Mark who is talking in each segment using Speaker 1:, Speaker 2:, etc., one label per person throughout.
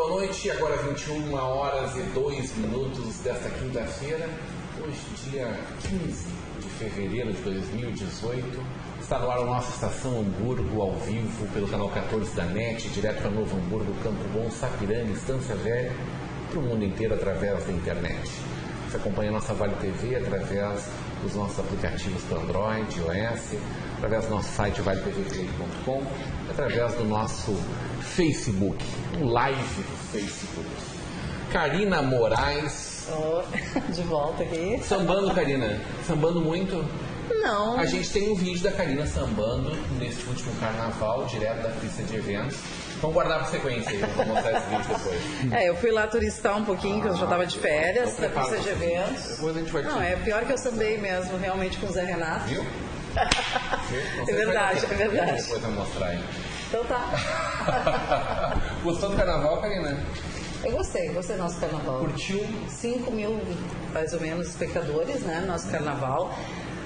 Speaker 1: boa noite. Agora 21 horas e 2 minutos desta quinta-feira. Hoje, dia 15 de fevereiro de 2018. Está no ar a nossa Estação Hamburgo, ao vivo, pelo canal 14 da NET, direto para Novo Hamburgo, Campo Bom, Sapiranga, Estância Velha, para o mundo inteiro através da internet. Você acompanha a nossa Vale TV através dos nossos aplicativos para Android, iOS, através do nosso site valetvplay.com, através do nosso Facebook, um live do Facebook. Karina Moraes.
Speaker 2: De volta aqui.
Speaker 1: Sambando, Karina. Sambando muito?
Speaker 2: Não.
Speaker 1: A gente tem um vídeo da Karina sambando nesse último carnaval, direto da pista de eventos. Vamos guardar para sequência aí, vamos mostrar esse vídeo depois.
Speaker 2: Eu fui lá turistar um pouquinho, que eu já estava de férias, da pista de eventos.
Speaker 1: Depois a gente vai
Speaker 2: Não, é pior que eu sambei mesmo, realmente, com o Zé Renato.
Speaker 1: Viu?
Speaker 2: É verdade, é verdade.
Speaker 1: Depois vai mostrar aí.
Speaker 2: Então tá.
Speaker 1: Gostou do carnaval, Karina?
Speaker 2: Eu gostei do nosso carnaval.
Speaker 1: Curtiu?
Speaker 2: 5 mil, mais ou menos, espectadores, né, no nosso carnaval.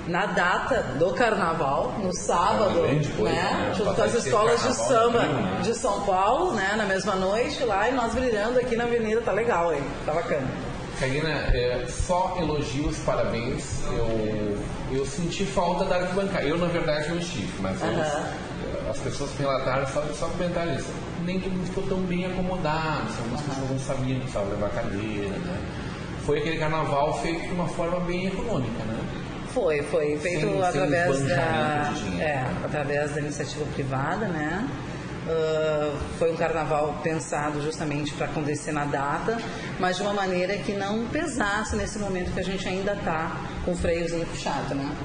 Speaker 2: Na data do carnaval, no sábado, né, junto com as escolas de samba de São Paulo, né, na mesma noite lá, e nós brilhando aqui na avenida, tá legal, hein? Tá bacana.
Speaker 1: Karina, só elogios, parabéns. Eu senti falta da arquibancada. Eu, na verdade, não estive, mas as pessoas que relataram só comentaram isso. Nem todo mundo ficou tão bem acomodado, algumas pessoas não sabiam que precisava levar cadeira, né? Foi aquele carnaval feito de uma forma bem econômica, né?
Speaker 2: Foi feito através da iniciativa privada, né? Foi um carnaval pensado justamente para acontecer na data, mas de uma maneira que não pesasse nesse momento que a gente ainda está com o freiozinho puxado, né?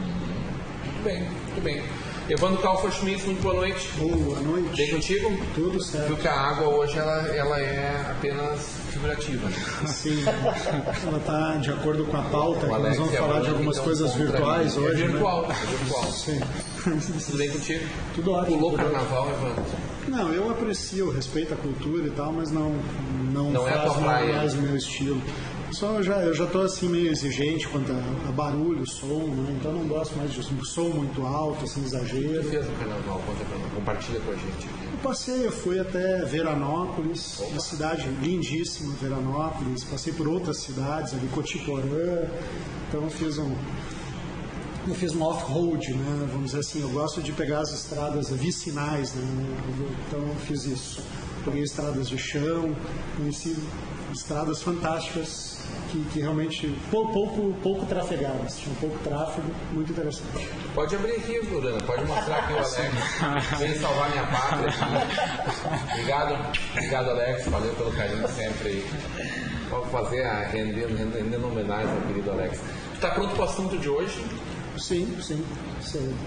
Speaker 1: Muito bem. Evandro Kalfort-Schmitz, muito boa noite.
Speaker 3: Boa noite.
Speaker 1: Bem contigo?
Speaker 3: Tudo certo.
Speaker 1: Viu que a água hoje ela é apenas figurativa, né?
Speaker 3: Sim, ela está de acordo com a pauta, que nós vamos falar de algumas coisas virtuais hoje.
Speaker 1: É virtual,
Speaker 3: né?
Speaker 1: É virtual.
Speaker 3: Sim.
Speaker 1: Tudo bem contigo?
Speaker 3: Tudo ótimo.
Speaker 1: Pulou o carnaval, Evandro?
Speaker 3: Não, eu aprecio, respeito a cultura e tal, mas não
Speaker 1: faz
Speaker 3: mais o meu estilo. Eu já estou assim meio exigente quanto a barulho, som, né? Então eu não gosto mais de som muito alto, assim, exagero.
Speaker 1: O que fez no carnaval? Compartilha com a gente aqui.
Speaker 3: Eu fui até Veranópolis, uma cidade lindíssima, Veranópolis. Passei por outras cidades, ali, Cotiporã. Então eu fiz um off-road, né? Vamos dizer assim. Eu gosto de pegar as estradas vicinais, né? Então eu fiz isso. Peguei estradas de chão, conheci estradas fantásticas que realmente pouco trafegadas, tinha pouco tráfego, muito interessante.
Speaker 1: Pode abrir aqui, Urana, pode mostrar aqui o Alex. Vem salvar minha pátria aqui. Obrigado, Alex, valeu pelo carinho sempre aí. Vamos fazer rendendo homenagem ao querido Alex. Tu tá pronto para o assunto de hoje?
Speaker 3: Sim.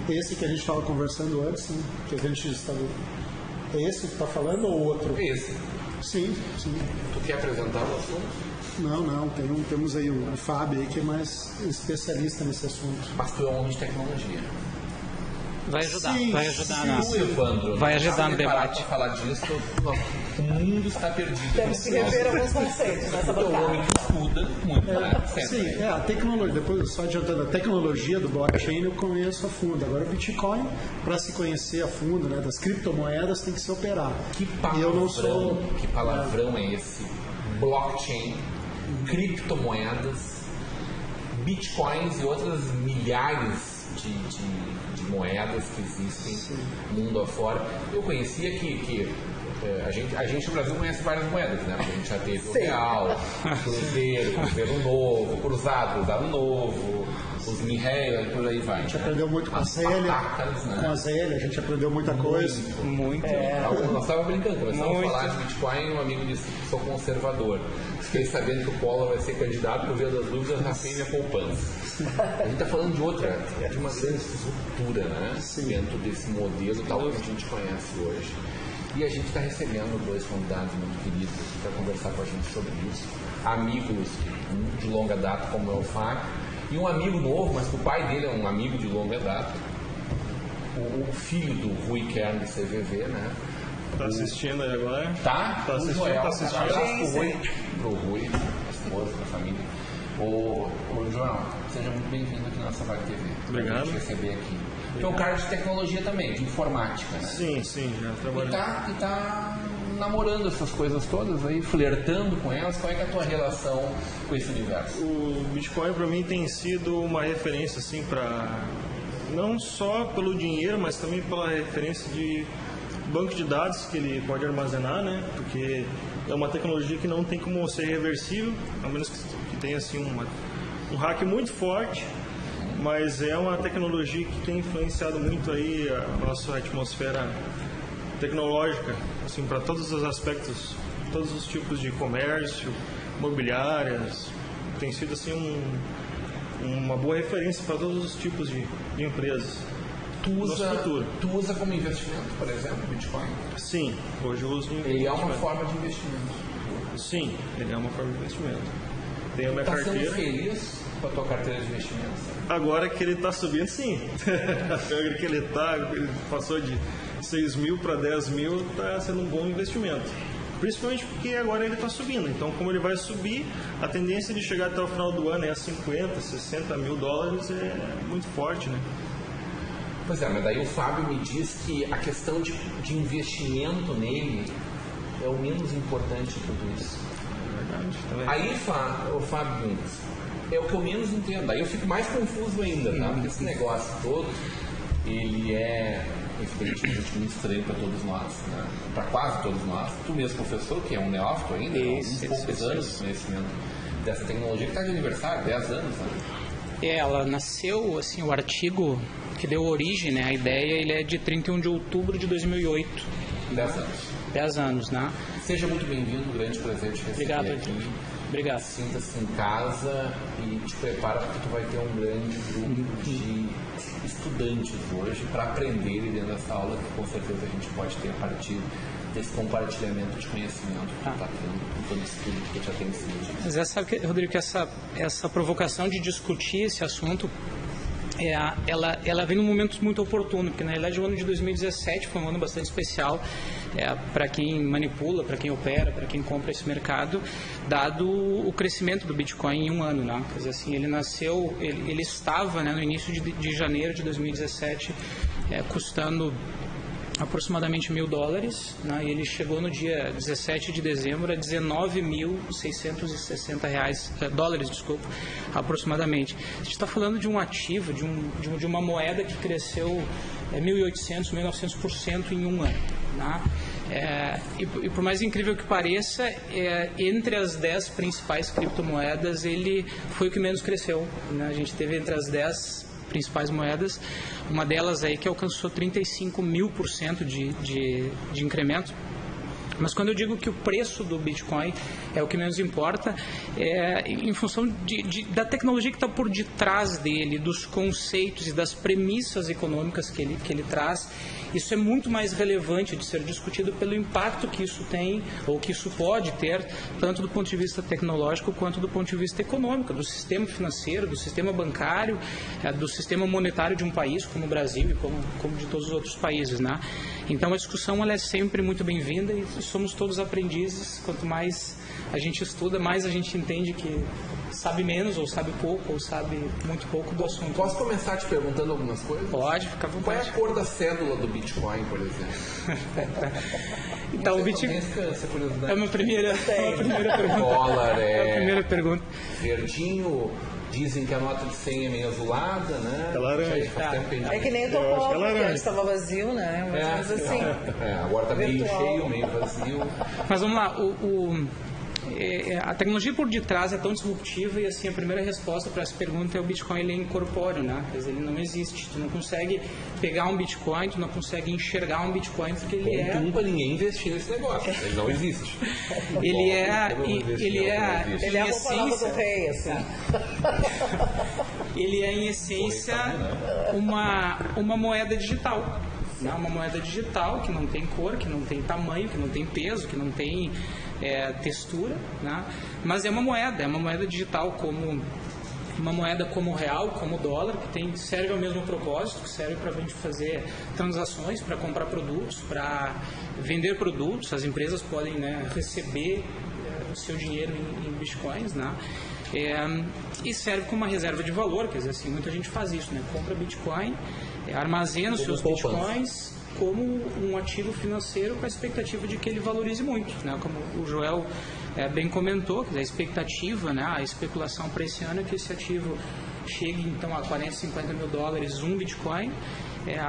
Speaker 3: Esse que a gente estava conversando antes, sim, que a gente estava... É esse que tu está falando ou outro?
Speaker 1: Esse.
Speaker 3: Sim.
Speaker 1: Tu quer apresentar o assunto?
Speaker 3: Não. Temos aí o Fábio aí, que é mais especialista nesse assunto.
Speaker 1: Mas tu é um homem de tecnologia.
Speaker 4: Vai ajudar
Speaker 1: Evandro,
Speaker 4: vai ajudar no debate.
Speaker 1: Para falar disso, o mundo está perdido.
Speaker 2: Temos que rever alguns conceitos nessa bancada.
Speaker 1: O homem que estuda muito, né?
Speaker 3: Sim, a tecnologia, depois só adiantando, a tecnologia do blockchain eu conheço a fundo. Agora o Bitcoin, para se conhecer a fundo, né, das criptomoedas, tem que se operar.
Speaker 1: Que palavrão é esse? Blockchain, criptomoedas, bitcoins e outras milhares de moedas que existem mundo afora. Eu conhecia que a gente no Brasil conhece várias moedas, né? A gente já teve o Real, Cruzeiro Novo, Cruzado Novo, os Mirreia, por aí vai.
Speaker 3: A gente aprendeu muito com a Zélia, a gente aprendeu muita coisa.
Speaker 4: Muito.
Speaker 1: Nós estávamos brincando, começamos a falar de Bitcoin e um amigo disse que sou conservador. Fiquei sabendo que o Collor vai ser candidato, por via das dúvidas, raspei minha poupança. A gente está falando de uma grande estrutura, né? Dentro desse modelo tal que a gente conhece hoje. E a gente está recebendo 2 convidados muito queridos para conversar com a gente sobre isso. Amigos de longa data, como é o Fábio, e um amigo novo, mas que o pai dele é um amigo de longa data, o filho do Rui Kern do CVV, né?
Speaker 5: Tá assistindo aí agora?
Speaker 1: Tá assistindo.
Speaker 5: Joel,
Speaker 1: pro Rui, a esposa, a família. Ô João, seja muito bem-vindo aqui na nossa Vale TV.
Speaker 5: Obrigado.
Speaker 1: Pra gente receber aqui. Tu é um cara de tecnologia também, de informática, né?
Speaker 5: Sim, já trabalhei.
Speaker 1: E tá namorando essas coisas todas aí, flertando com elas. Qual é que é a tua relação com esse universo?
Speaker 5: O Bitcoin para mim tem sido uma referência assim para não só pelo dinheiro, mas também pela referência de banco de dados que ele pode armazenar, né? Porque é uma tecnologia que não tem como ser reversível, a menos que tenha assim um hack muito forte, mas é uma tecnologia que tem influenciado muito aí a nossa atmosfera tecnológica, assim, para todos os aspectos, todos os tipos de comércio, imobiliárias. Tem sido assim uma boa referência para todos os tipos de empresas.
Speaker 1: Tu usa como investimento, por exemplo, Bitcoin?
Speaker 5: Sim, hoje eu uso.
Speaker 1: Ele é uma forma de investimento.
Speaker 5: Sim, ele é uma forma de investimento. Tenho a minha carteira.
Speaker 1: Está sendo feliz com a tua carteira de investimentos?
Speaker 5: Agora que ele está subindo, sim. Agora que ele passou de 6 mil para 10 mil, está sendo um bom investimento. Principalmente porque agora ele está subindo. Então, como ele vai subir, a tendência de chegar até o final do ano é a 50, 60 mil dólares é muito forte, né?
Speaker 1: Pois é, mas daí o Fábio me diz que a questão de investimento nele é o menos importante de tudo isso.
Speaker 5: É verdade, também.
Speaker 1: Aí, o Fábio, é o que eu menos entendo. Aí eu fico mais confuso ainda, tá? Porque esse negócio todo, ele é, evidentemente, muito estranho para todos nós, né? Para quase todos nós. Tu mesmo professor, que é um neófito ainda, poucos anos de conhecimento dessa tecnologia, que está de aniversário, 10 anos, né?
Speaker 4: Ela nasceu, assim, o artigo que deu origem, né, a ideia, ele é de 31 de outubro de 2008.
Speaker 1: 10 anos.
Speaker 4: 10 anos, né?
Speaker 1: Seja muito bem-vindo, um grande prazer te receber.
Speaker 4: Obrigado,
Speaker 1: aqui.
Speaker 4: Obrigado.
Speaker 1: Sinta-se em casa e te prepara porque tu vai ter um grande grupo de estudantes hoje para aprenderem dentro dessa aula que com certeza a gente pode ter a partir desse compartilhamento de conhecimento que tu está tendo com todo esse estudo que tu já tem ensinado.
Speaker 4: Mas sabe, Rodrigo, que essa provocação de discutir esse assunto, ela vem num momento muito oportuno, porque na realidade o ano de 2017 foi um ano bastante especial para quem manipula, para quem opera, para quem compra esse mercado, dado o crescimento do Bitcoin em um ano, né? Quer dizer, assim, ele nasceu, ele estava, né, no início de janeiro de 2017 custando aproximadamente $1.000, né? E ele chegou no dia 17 de dezembro a 19.660 dólares, desculpa, aproximadamente. A gente está falando de um ativo, de uma moeda que cresceu 1.800, 1.900% em um ano, né? E por mais incrível que pareça, entre as 10 principais criptomoedas, ele foi o que menos cresceu, né? A gente teve entre as 10 principais moedas, uma delas aí que alcançou 35.000% de incremento. Mas quando eu digo que o preço do Bitcoin é o que menos importa, em função da tecnologia que está por detrás dele, dos conceitos e das premissas econômicas que ele traz, isso é muito mais relevante de ser discutido pelo impacto que isso tem, ou que isso pode ter, tanto do ponto de vista tecnológico quanto do ponto de vista econômico, do sistema financeiro, do sistema bancário, do sistema monetário de um país como o Brasil e como de todos os outros países, né? Então a discussão ela é sempre muito bem-vinda e somos todos aprendizes. Quanto mais a gente estuda, mais a gente entende que sabe menos, ou sabe pouco, ou sabe muito pouco do assunto.
Speaker 1: Posso começar te perguntando algumas coisas?
Speaker 4: Pode, fica à vontade.
Speaker 1: Qual é a cor da cédula do Bitcoin, por exemplo?
Speaker 4: Então, o Bitcoin é uma primeira pergunta.
Speaker 1: Dólar
Speaker 4: é a primeira pergunta.
Speaker 1: Verdinho. Dizem que a nota de 100 é meio azulada, né?
Speaker 5: É laranja.
Speaker 2: É que nem o teu copo, que antes estava vazio, né? Mas assim.
Speaker 1: Agora está meio
Speaker 2: virtual.
Speaker 1: cheio, meio vazio.
Speaker 4: Mas vamos lá, a tecnologia por detrás é tão disruptiva e assim a primeira resposta para essa pergunta é o Bitcoin, ele é incorpóreo, né? Quer dizer, ele não existe. Tu não consegue pegar um Bitcoin, tu não consegue enxergar um Bitcoin porque ele
Speaker 1: para ninguém investir nesse negócio. Ele não existe.
Speaker 4: Ele é
Speaker 2: a palavra do rei, assim.
Speaker 4: Ele é em essência uma moeda digital. Né? Uma moeda digital que não tem cor, que não tem tamanho, que não tem peso, que não tem textura, né? Mas é uma moeda digital como uma moeda como o real, como o dólar, que serve ao mesmo propósito, que serve para a gente fazer transações, para comprar produtos, para vender produtos. As empresas podem, né, receber o seu dinheiro em bitcoins, né? E serve como uma reserva de valor, quer dizer, assim, muita gente faz isso, né? Compra bitcoin, armazena os seus bitcoins como um ativo financeiro com a expectativa de que ele valorize muito, né? Como o Joel bem comentou, a expectativa, né, a especulação para esse ano é que esse ativo chegue então a 40, 50 mil dólares um Bitcoin.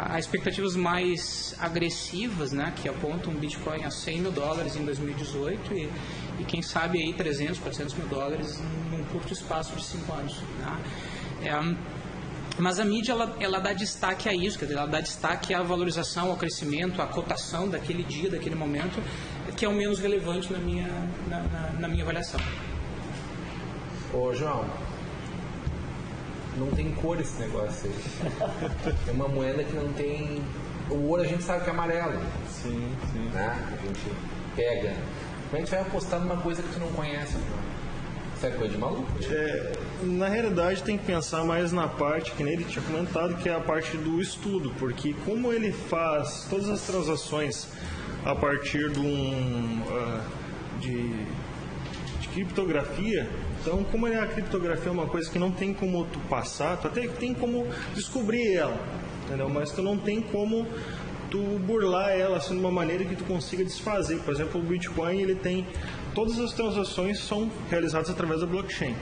Speaker 4: Há expectativas mais agressivas, né, que apontam um Bitcoin a 100 mil dólares em 2018 e quem sabe aí 300, 400 mil dólares num curto espaço de 5 anos. Né? Mas a mídia ela dá destaque a isso, quer dizer, ela dá destaque à valorização, ao crescimento, à cotação daquele dia, daquele momento, que é o menos relevante na minha avaliação.
Speaker 1: Ô João, não tem cor esse negócio aí. É uma moeda que não tem... O ouro a gente sabe que é amarelo.
Speaker 5: Sim.
Speaker 1: Né? A gente pega. Como a gente vai apostar numa coisa que tu não conhece, João? Isso é coisa de maluco?
Speaker 5: Na realidade tem que pensar mais na parte, que nem ele tinha comentado, que é a parte do estudo, porque como ele faz todas as transações a partir de criptografia, então como a criptografia é uma coisa que não tem como tu passar, tu até tem como descobrir ela, entendeu? Mas tu não tem como tu burlar ela assim, de uma maneira que tu consiga desfazer. Por exemplo, o Bitcoin, ele tem todas as transações são realizadas através da blockchain.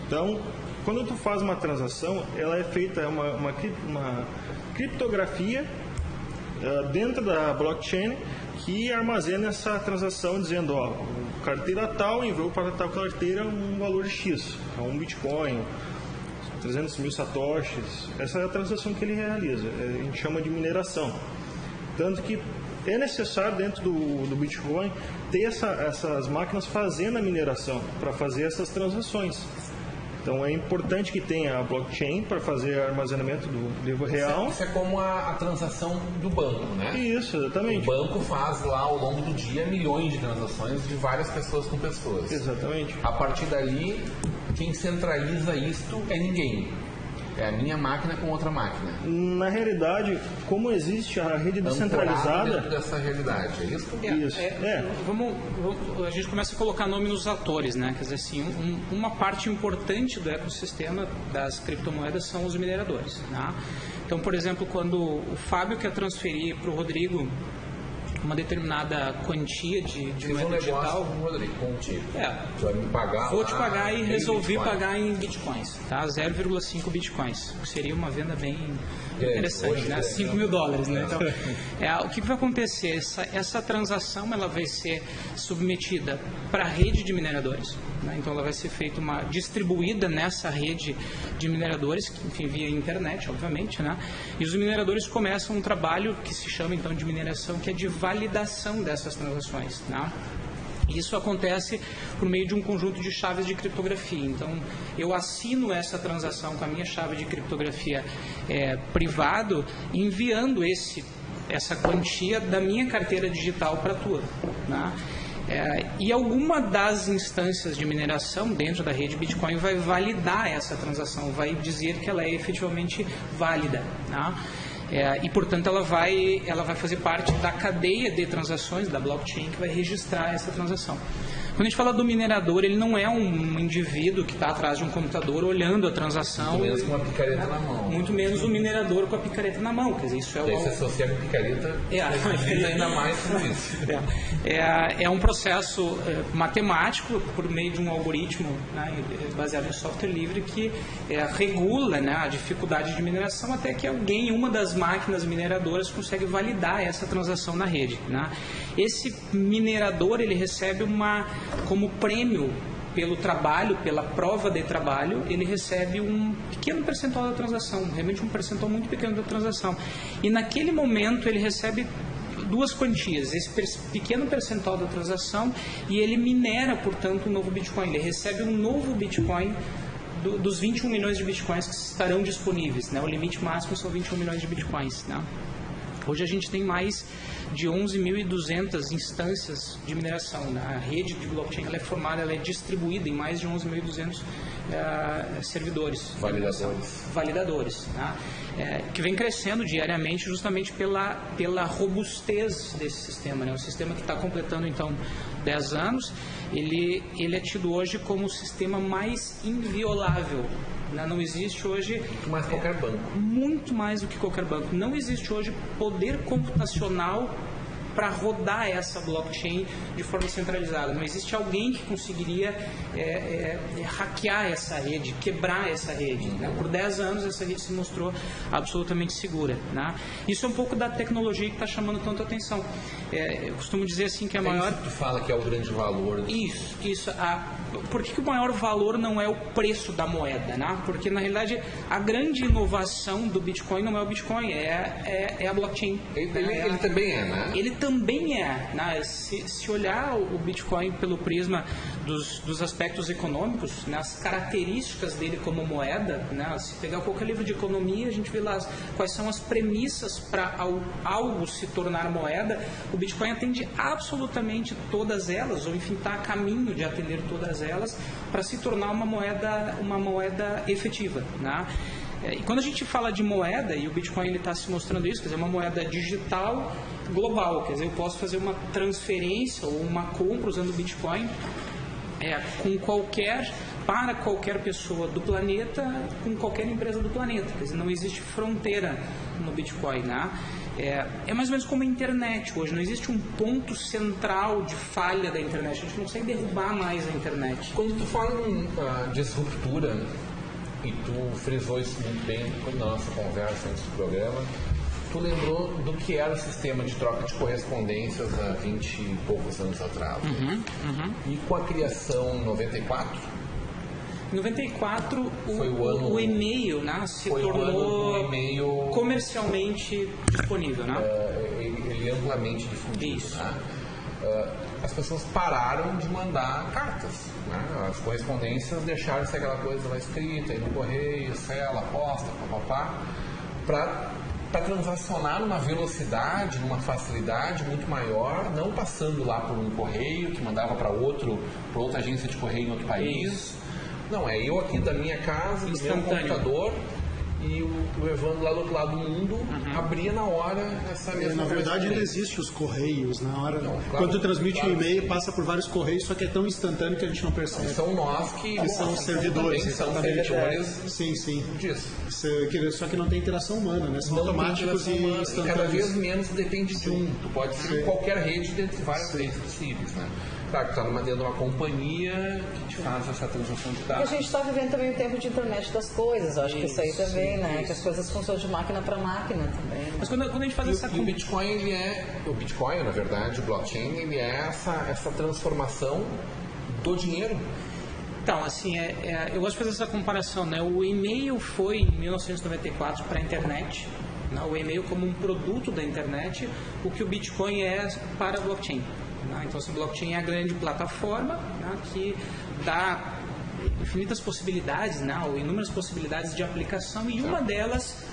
Speaker 5: Então, quando tu faz uma transação, ela é feita uma criptografia dentro da blockchain que armazena essa transação dizendo, ó, carteira tal enviou para tal carteira um valor de X, um Bitcoin, 300 mil satoshis. Essa é a transação que ele realiza. A gente chama de mineração. Tanto que é necessário dentro do Bitcoin ter essas máquinas fazendo a mineração para fazer essas transações. Então é importante que tenha a blockchain para fazer armazenamento do livro real.
Speaker 1: Isso é como a transação do banco, né?
Speaker 5: Isso, exatamente.
Speaker 1: O banco faz lá ao longo do dia milhões de transações de várias pessoas com pessoas.
Speaker 5: Exatamente.
Speaker 1: A partir dali, quem centraliza isto é ninguém. É a minha máquina com outra máquina.
Speaker 5: Na realidade, como existe a rede descentralizada...
Speaker 1: dentro dessa realidade, é isso?
Speaker 5: Isso.
Speaker 4: A gente começa a colocar nome nos atores, né? Quer dizer assim, uma parte importante do ecossistema das criptomoedas são os mineradores, né? Então, por exemplo, quando o Fábio quer transferir para o Rodrigo uma determinada quantia de moeda digital.
Speaker 1: Rodrigo, contigo.
Speaker 4: Tu
Speaker 1: vai me pagar.
Speaker 4: Vou te pagar e resolvi pagar em bitcoins, tá? 0,5 bitcoins. Seria uma venda bem interessante, né? 5 mil dólares, né? Então, o que vai acontecer? Essa transação ela vai ser submetida para a rede de mineradores, né? Então ela vai ser feita distribuída nessa rede de mineradores, que, enfim, via internet, obviamente, né? E os mineradores começam um trabalho que se chama então de mineração, que é de validação dessas transações, né? Isso acontece por meio de um conjunto de chaves de criptografia. Então, eu assino essa transação com a minha chave de criptografia privado, enviando essa quantia da minha carteira digital para a tua, né? E alguma das instâncias de mineração dentro da rede Bitcoin vai validar essa transação, vai dizer que ela é efetivamente válida, né? E, portanto, ela vai fazer parte da cadeia de transações da blockchain que vai registrar essa transação. Quando a gente fala do minerador, ele não é um indivíduo que está atrás de um computador olhando a transação.
Speaker 1: Muito menos com uma picareta na mão.
Speaker 4: Muito menos o minerador com a picareta na mão. Quer dizer, isso
Speaker 1: Daí se associa com picareta, ainda mais tudo isso.
Speaker 4: É um processo matemático por meio de um algoritmo, né, baseado em software livre que regula, né, a dificuldade de mineração até que alguém, uma das máquinas mineradoras, consegue validar essa transação na rede, né? Esse minerador, ele recebe como prêmio pelo trabalho, pela prova de trabalho, ele recebe um pequeno percentual da transação, realmente um percentual muito pequeno da transação. E naquele momento ele recebe duas quantias, esse pequeno percentual da transação, e ele minera, portanto, um novo Bitcoin. Ele recebe um novo Bitcoin dos 21 milhões de Bitcoins que estarão disponíveis, né? O limite máximo são 21 milhões de Bitcoins, né? Hoje a gente tem mais de 11.200 instâncias de mineração. A rede de blockchain ela é formada, ela é distribuída em mais de 11.200 servidores. Validadores, né? Que vem crescendo diariamente justamente pela robustez desse sistema, né? O sistema que está completando, então, 10 anos, ele é tido hoje como o sistema mais inviolável Não existe hoje...
Speaker 1: Muito mais que qualquer banco.
Speaker 4: Muito mais do que qualquer banco. Não existe hoje poder computacional para rodar essa blockchain de forma centralizada. Não existe alguém que conseguiria hackear essa rede, quebrar essa rede. Né? Por 10 anos essa rede se mostrou absolutamente segura. Né? Isso é um pouco da tecnologia que está chamando tanta atenção. Eu costumo dizer assim que a maior...
Speaker 1: Isso que tu fala que é o grande valor.
Speaker 4: Isso. Por que o maior valor não é o preço da moeda? Né? Porque, na realidade, a grande inovação do Bitcoin não é o Bitcoin, é a blockchain.
Speaker 1: Ele também é, né?
Speaker 4: Ele também é. Né? Se olhar o Bitcoin pelo prisma dos aspectos econômicos, né? As características dele como moeda, né? Se pegar qualquer livro de economia, a gente vê lá quais são as premissas para algo se tornar moeda. O Bitcoin atende absolutamente todas elas, ou enfim, está a caminho de atender todas elas para se tornar uma moeda efetiva. Né? E quando a gente fala de moeda, e o Bitcoin está se mostrando isso, quer dizer, uma moeda digital global, quer dizer, eu posso fazer uma transferência ou uma compra usando o Bitcoin para qualquer pessoa do planeta, com qualquer empresa do planeta, quer dizer, não existe fronteira no Bitcoin. Né? É mais ou menos como a internet hoje, não existe um ponto central de falha da internet, a gente não consegue derrubar mais a internet.
Speaker 1: Quando tu fala em disruptura, e tu frisou isso muito bem na nossa conversa antes do programa, tu lembrou do que era o sistema de troca de correspondências há 20 e poucos anos atrás. E com a criação em 94,
Speaker 4: em 94,
Speaker 1: foi o
Speaker 4: e-mail, né, se tornou comercialmente disponível. Né?
Speaker 1: Ele amplamente difundido.
Speaker 4: Isso.
Speaker 1: Né? As pessoas pararam de mandar cartas. Né? As correspondências deixaram de ser aquela coisa lá escrita, aí no correio, sela, posta, papapá, para transacionar numa velocidade, numa facilidade muito maior, não passando lá por um correio que mandava para outra agência de correio em outro país.
Speaker 4: Isso.
Speaker 1: Não, é eu aqui da minha casa, do meu computador, e o Evandro lá do outro lado do mundo abria na hora essa mesma
Speaker 3: Na verdade, ainda existe os correios. Na hora, quando tu transmite um e-mail, passa por vários correios, só que é tão instantâneo que a gente não percebe.
Speaker 1: São nós que
Speaker 3: são os servidores,
Speaker 1: são
Speaker 3: exatamente.
Speaker 1: servidores disso.
Speaker 3: Só que não tem interação humana, né? São
Speaker 1: não
Speaker 3: automáticos e instantâneos.
Speaker 1: E cada vez menos depende de um. Tu pode ser qualquer rede dentre várias redes possíveis, né? Claro, tu está dentro de uma companhia que te faz essa transação de dados.
Speaker 2: E a gente está vivendo também o tempo de internet das coisas, eu acho que isso aí também, né? Que as coisas funcionam de máquina para máquina também. Né?
Speaker 4: Mas quando a gente faz essa...
Speaker 1: o Bitcoin, o Bitcoin, na verdade, o blockchain, ele é essa transformação do dinheiro.
Speaker 4: Então, assim, eu gosto de fazer essa comparação, né? O e-mail foi, em 1994, para a internet, né? O e-mail como um produto da internet, o que o Bitcoin é para a blockchain. Né? Então, a blockchain é a grande plataforma, né, que dá infinitas possibilidades, né, ou inúmeras possibilidades de aplicação, e uma delas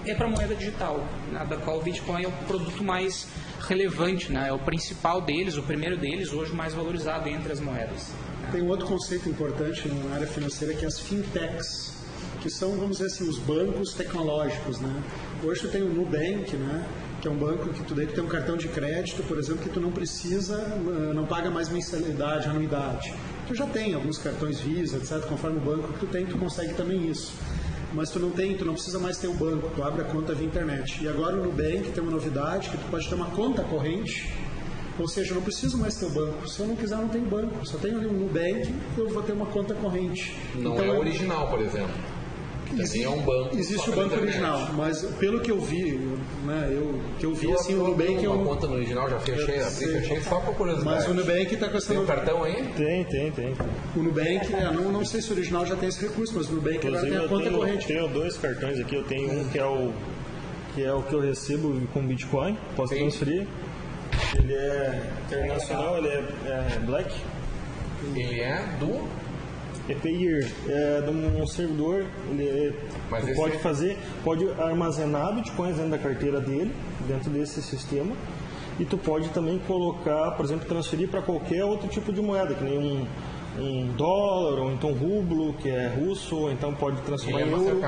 Speaker 4: é para a moeda digital, né, da qual o Bitcoin é o produto mais relevante, né, é o principal deles, o primeiro deles, hoje mais valorizado entre as moedas. Né?
Speaker 3: Tem um outro conceito importante na área financeira que é as fintechs, que são, vamos dizer assim, os bancos tecnológicos. Né? Hoje tu tem o Nubank, né? Que é um banco que tu tem um cartão de crédito, por exemplo, que tu não precisa, não paga mais mensalidade, anuidade. Tu já tem alguns cartões Visa, etc. Conforme o banco que tu tem, tu consegue também isso. Mas tu não precisa mais ter o banco, tu abre a conta via internet. E agora o Nubank tem uma novidade, que tu pode ter uma conta corrente, ou seja, eu não preciso mais ter o banco. Se eu não quiser, eu não tenho banco. Se eu tenho ali um Nubank, eu vou ter uma conta corrente.
Speaker 1: Não então, é original, por exemplo. É um banco,
Speaker 3: existe o banco original, mas pelo que eu vi, né, assim, o Nubank...
Speaker 1: Uma conta no original, já fechei só por curiosidade.
Speaker 3: Mas o Nubank está com essa...
Speaker 1: Tem um cartão aí?
Speaker 5: Tem.
Speaker 3: O Nubank, não sei se o original já tem esse recurso, mas o Nubank tem a conta corrente.
Speaker 5: Eu tenho 2 cartões aqui, eu tenho um que é o que eu recebo com Bitcoin, posso transferir. Ele é internacional, ele é Black.
Speaker 1: Ele é do...
Speaker 5: É Payeer, é de um servidor, ele pode armazenar bitcoins dentro da carteira dele, dentro desse sistema, e tu pode também colocar, por exemplo, transferir para qualquer outro tipo de moeda, que nem um dólar, ou então rublo, que é russo, ou então pode transformar em euro.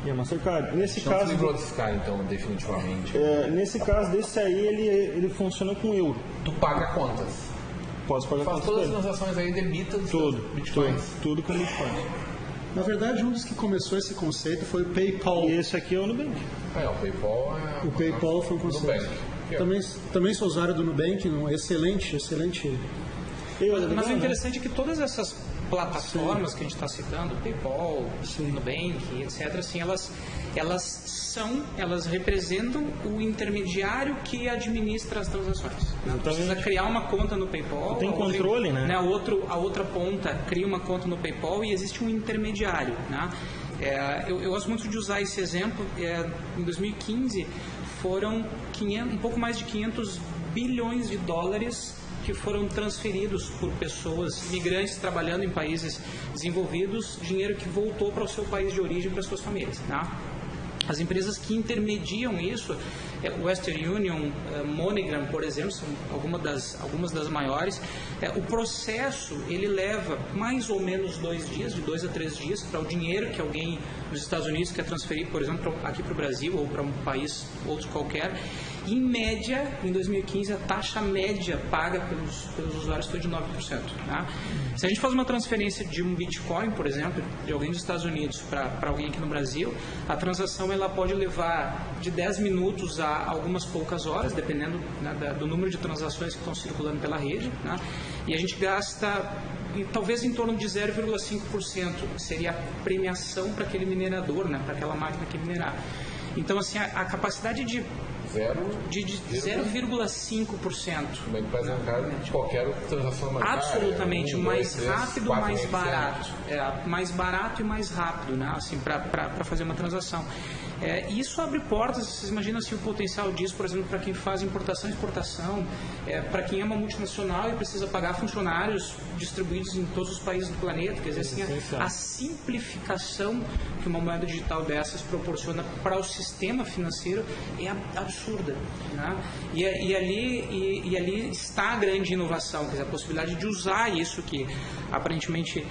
Speaker 5: E é Mastercard. Nesse caso,
Speaker 1: livrou desse cara, então, definitivamente.
Speaker 5: Nesse caso, desse aí, ele funciona com euro.
Speaker 1: Tu paga contas.
Speaker 5: Posso pagar
Speaker 1: faz todas as transações aí, debita dos bitcoins.
Speaker 5: Tudo com bitcoins.
Speaker 3: Na verdade, um dos que começou esse conceito foi o PayPal.
Speaker 5: E esse aqui é o Nubank.
Speaker 1: O PayPal
Speaker 3: O PayPal foi um conceito. Também sou usuário do Nubank, um excelente.
Speaker 4: Mas o interessante é que todas essas plataformas que a gente está citando, PayPal, Nubank, etc., assim, elas representam o intermediário que administra as transações. Né? Precisa criar uma conta no PayPal.
Speaker 5: Tem controle, né?
Speaker 4: A outra ponta cria uma conta no PayPal e existe um intermediário. Né? Eu gosto muito de usar esse exemplo. Em 2015 foram um pouco mais de 500 bilhões de dólares que foram transferidos por pessoas migrantes trabalhando em países desenvolvidos, dinheiro que voltou para o seu país de origem, para as suas famílias. Tá? As empresas que intermediam isso, Western Union, MoneyGram, por exemplo, são algumas das maiores. O processo ele leva mais ou menos 2 dias, de 2 a 3 dias, para o dinheiro que alguém nos Estados Unidos quer transferir, por exemplo, aqui para o Brasil ou para um país outro qualquer. Em média, em 2015, a taxa média paga pelos usuários foi de 9%. Tá? Se a gente faz uma transferência de um Bitcoin, por exemplo, de alguém dos Estados Unidos para alguém aqui no Brasil, a transação ela pode levar de 10 minutos a algumas poucas horas, dependendo, né, do número de transações que estão circulando pela rede. Né? E a gente gasta talvez em torno de 0,5%, que seria a premiação para aquele minerador, né, para aquela máquina que minerar. Então, assim, a capacidade de 0,5%.
Speaker 1: Como é que faz um cara de qualquer transação bancária?
Speaker 4: Absolutamente, mais rápido, mais barato. Mais barato e mais rápido, né? Assim, para fazer uma transação. Isso abre portas, vocês imaginam assim, o potencial disso, por exemplo, para quem faz importação e exportação, para quem é uma multinacional e precisa pagar funcionários distribuídos em todos os países do planeta. Quer dizer, assim, a simplificação que uma moeda digital dessas proporciona para o sistema financeiro é absurda. Né? E ali está a grande inovação, quer dizer, a possibilidade de usar isso que aparentemente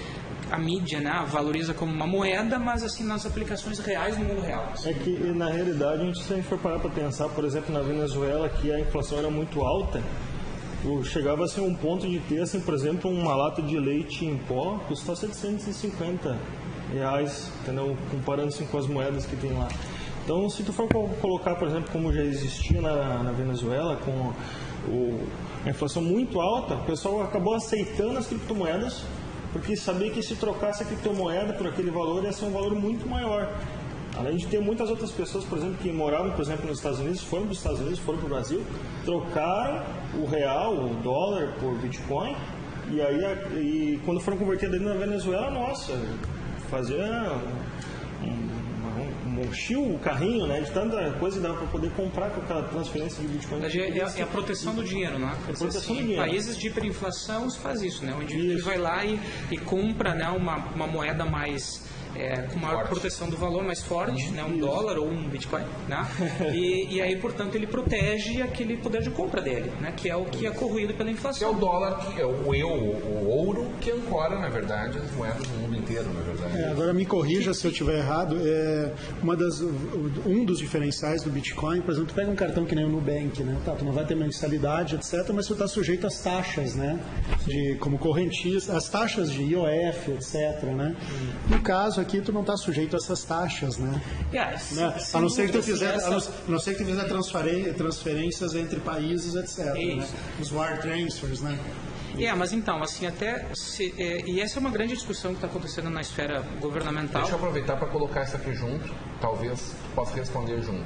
Speaker 4: a mídia, né, valoriza como uma moeda, mas assim nas aplicações reais no mundo real.
Speaker 5: É que na realidade, se a gente for parar para pensar, por exemplo, na Venezuela, que a inflação era muito alta, chegava assim, a um ponto de ter, assim, por exemplo, uma lata de leite em pó custar R$750, entendeu? Comparando-se com as moedas que tem lá. Então, se tu for colocar, por exemplo, como já existia na Venezuela, com a inflação muito alta, o pessoal acabou aceitando as criptomoedas, porque sabia que se trocasse a criptomoeda por aquele valor ia ser um valor muito maior. Além de ter muitas outras pessoas, por exemplo, que moravam, por exemplo, nos Estados Unidos, foram para os Estados Unidos, foram para o Brasil, trocaram o real, o dólar por Bitcoin, e quando foram convertidos ali na Venezuela, nossa, fazia encheu o carrinho, né, de tanta coisa que dava para poder comprar com aquela transferência de Bitcoin.
Speaker 4: É a proteção do dinheiro, né? Em países de hiperinflação se faz isso, né? O indivíduo vai lá e compra, né, uma moeda mais com maior proteção do valor, mais forte, né, um dólar ou um Bitcoin, né? E aí, portanto, ele protege aquele poder de compra dele, né, que é o que é corroído pela inflação.
Speaker 1: Que é o dólar, que é o ouro que ancora, na verdade, as moedas do mundo inteiro, na verdade.
Speaker 3: Agora me corrija se eu estiver errado. Um dos diferenciais do Bitcoin, por exemplo, tu pega um cartão que nem o Nubank, né? Tu não vai ter mensalidade, etc., mas tu está sujeito às taxas, né? Como correntista, as taxas de IOF, etc., né? No caso aqui, tu não está sujeito a essas taxas, né? A não ser que tu fizer transferências entre países, etc., né? Os wire transfers, né?
Speaker 4: Mas então, assim, e essa é uma grande discussão que está acontecendo na esfera governamental.
Speaker 1: Deixa eu aproveitar para colocar isso aqui junto, talvez possa responder junto.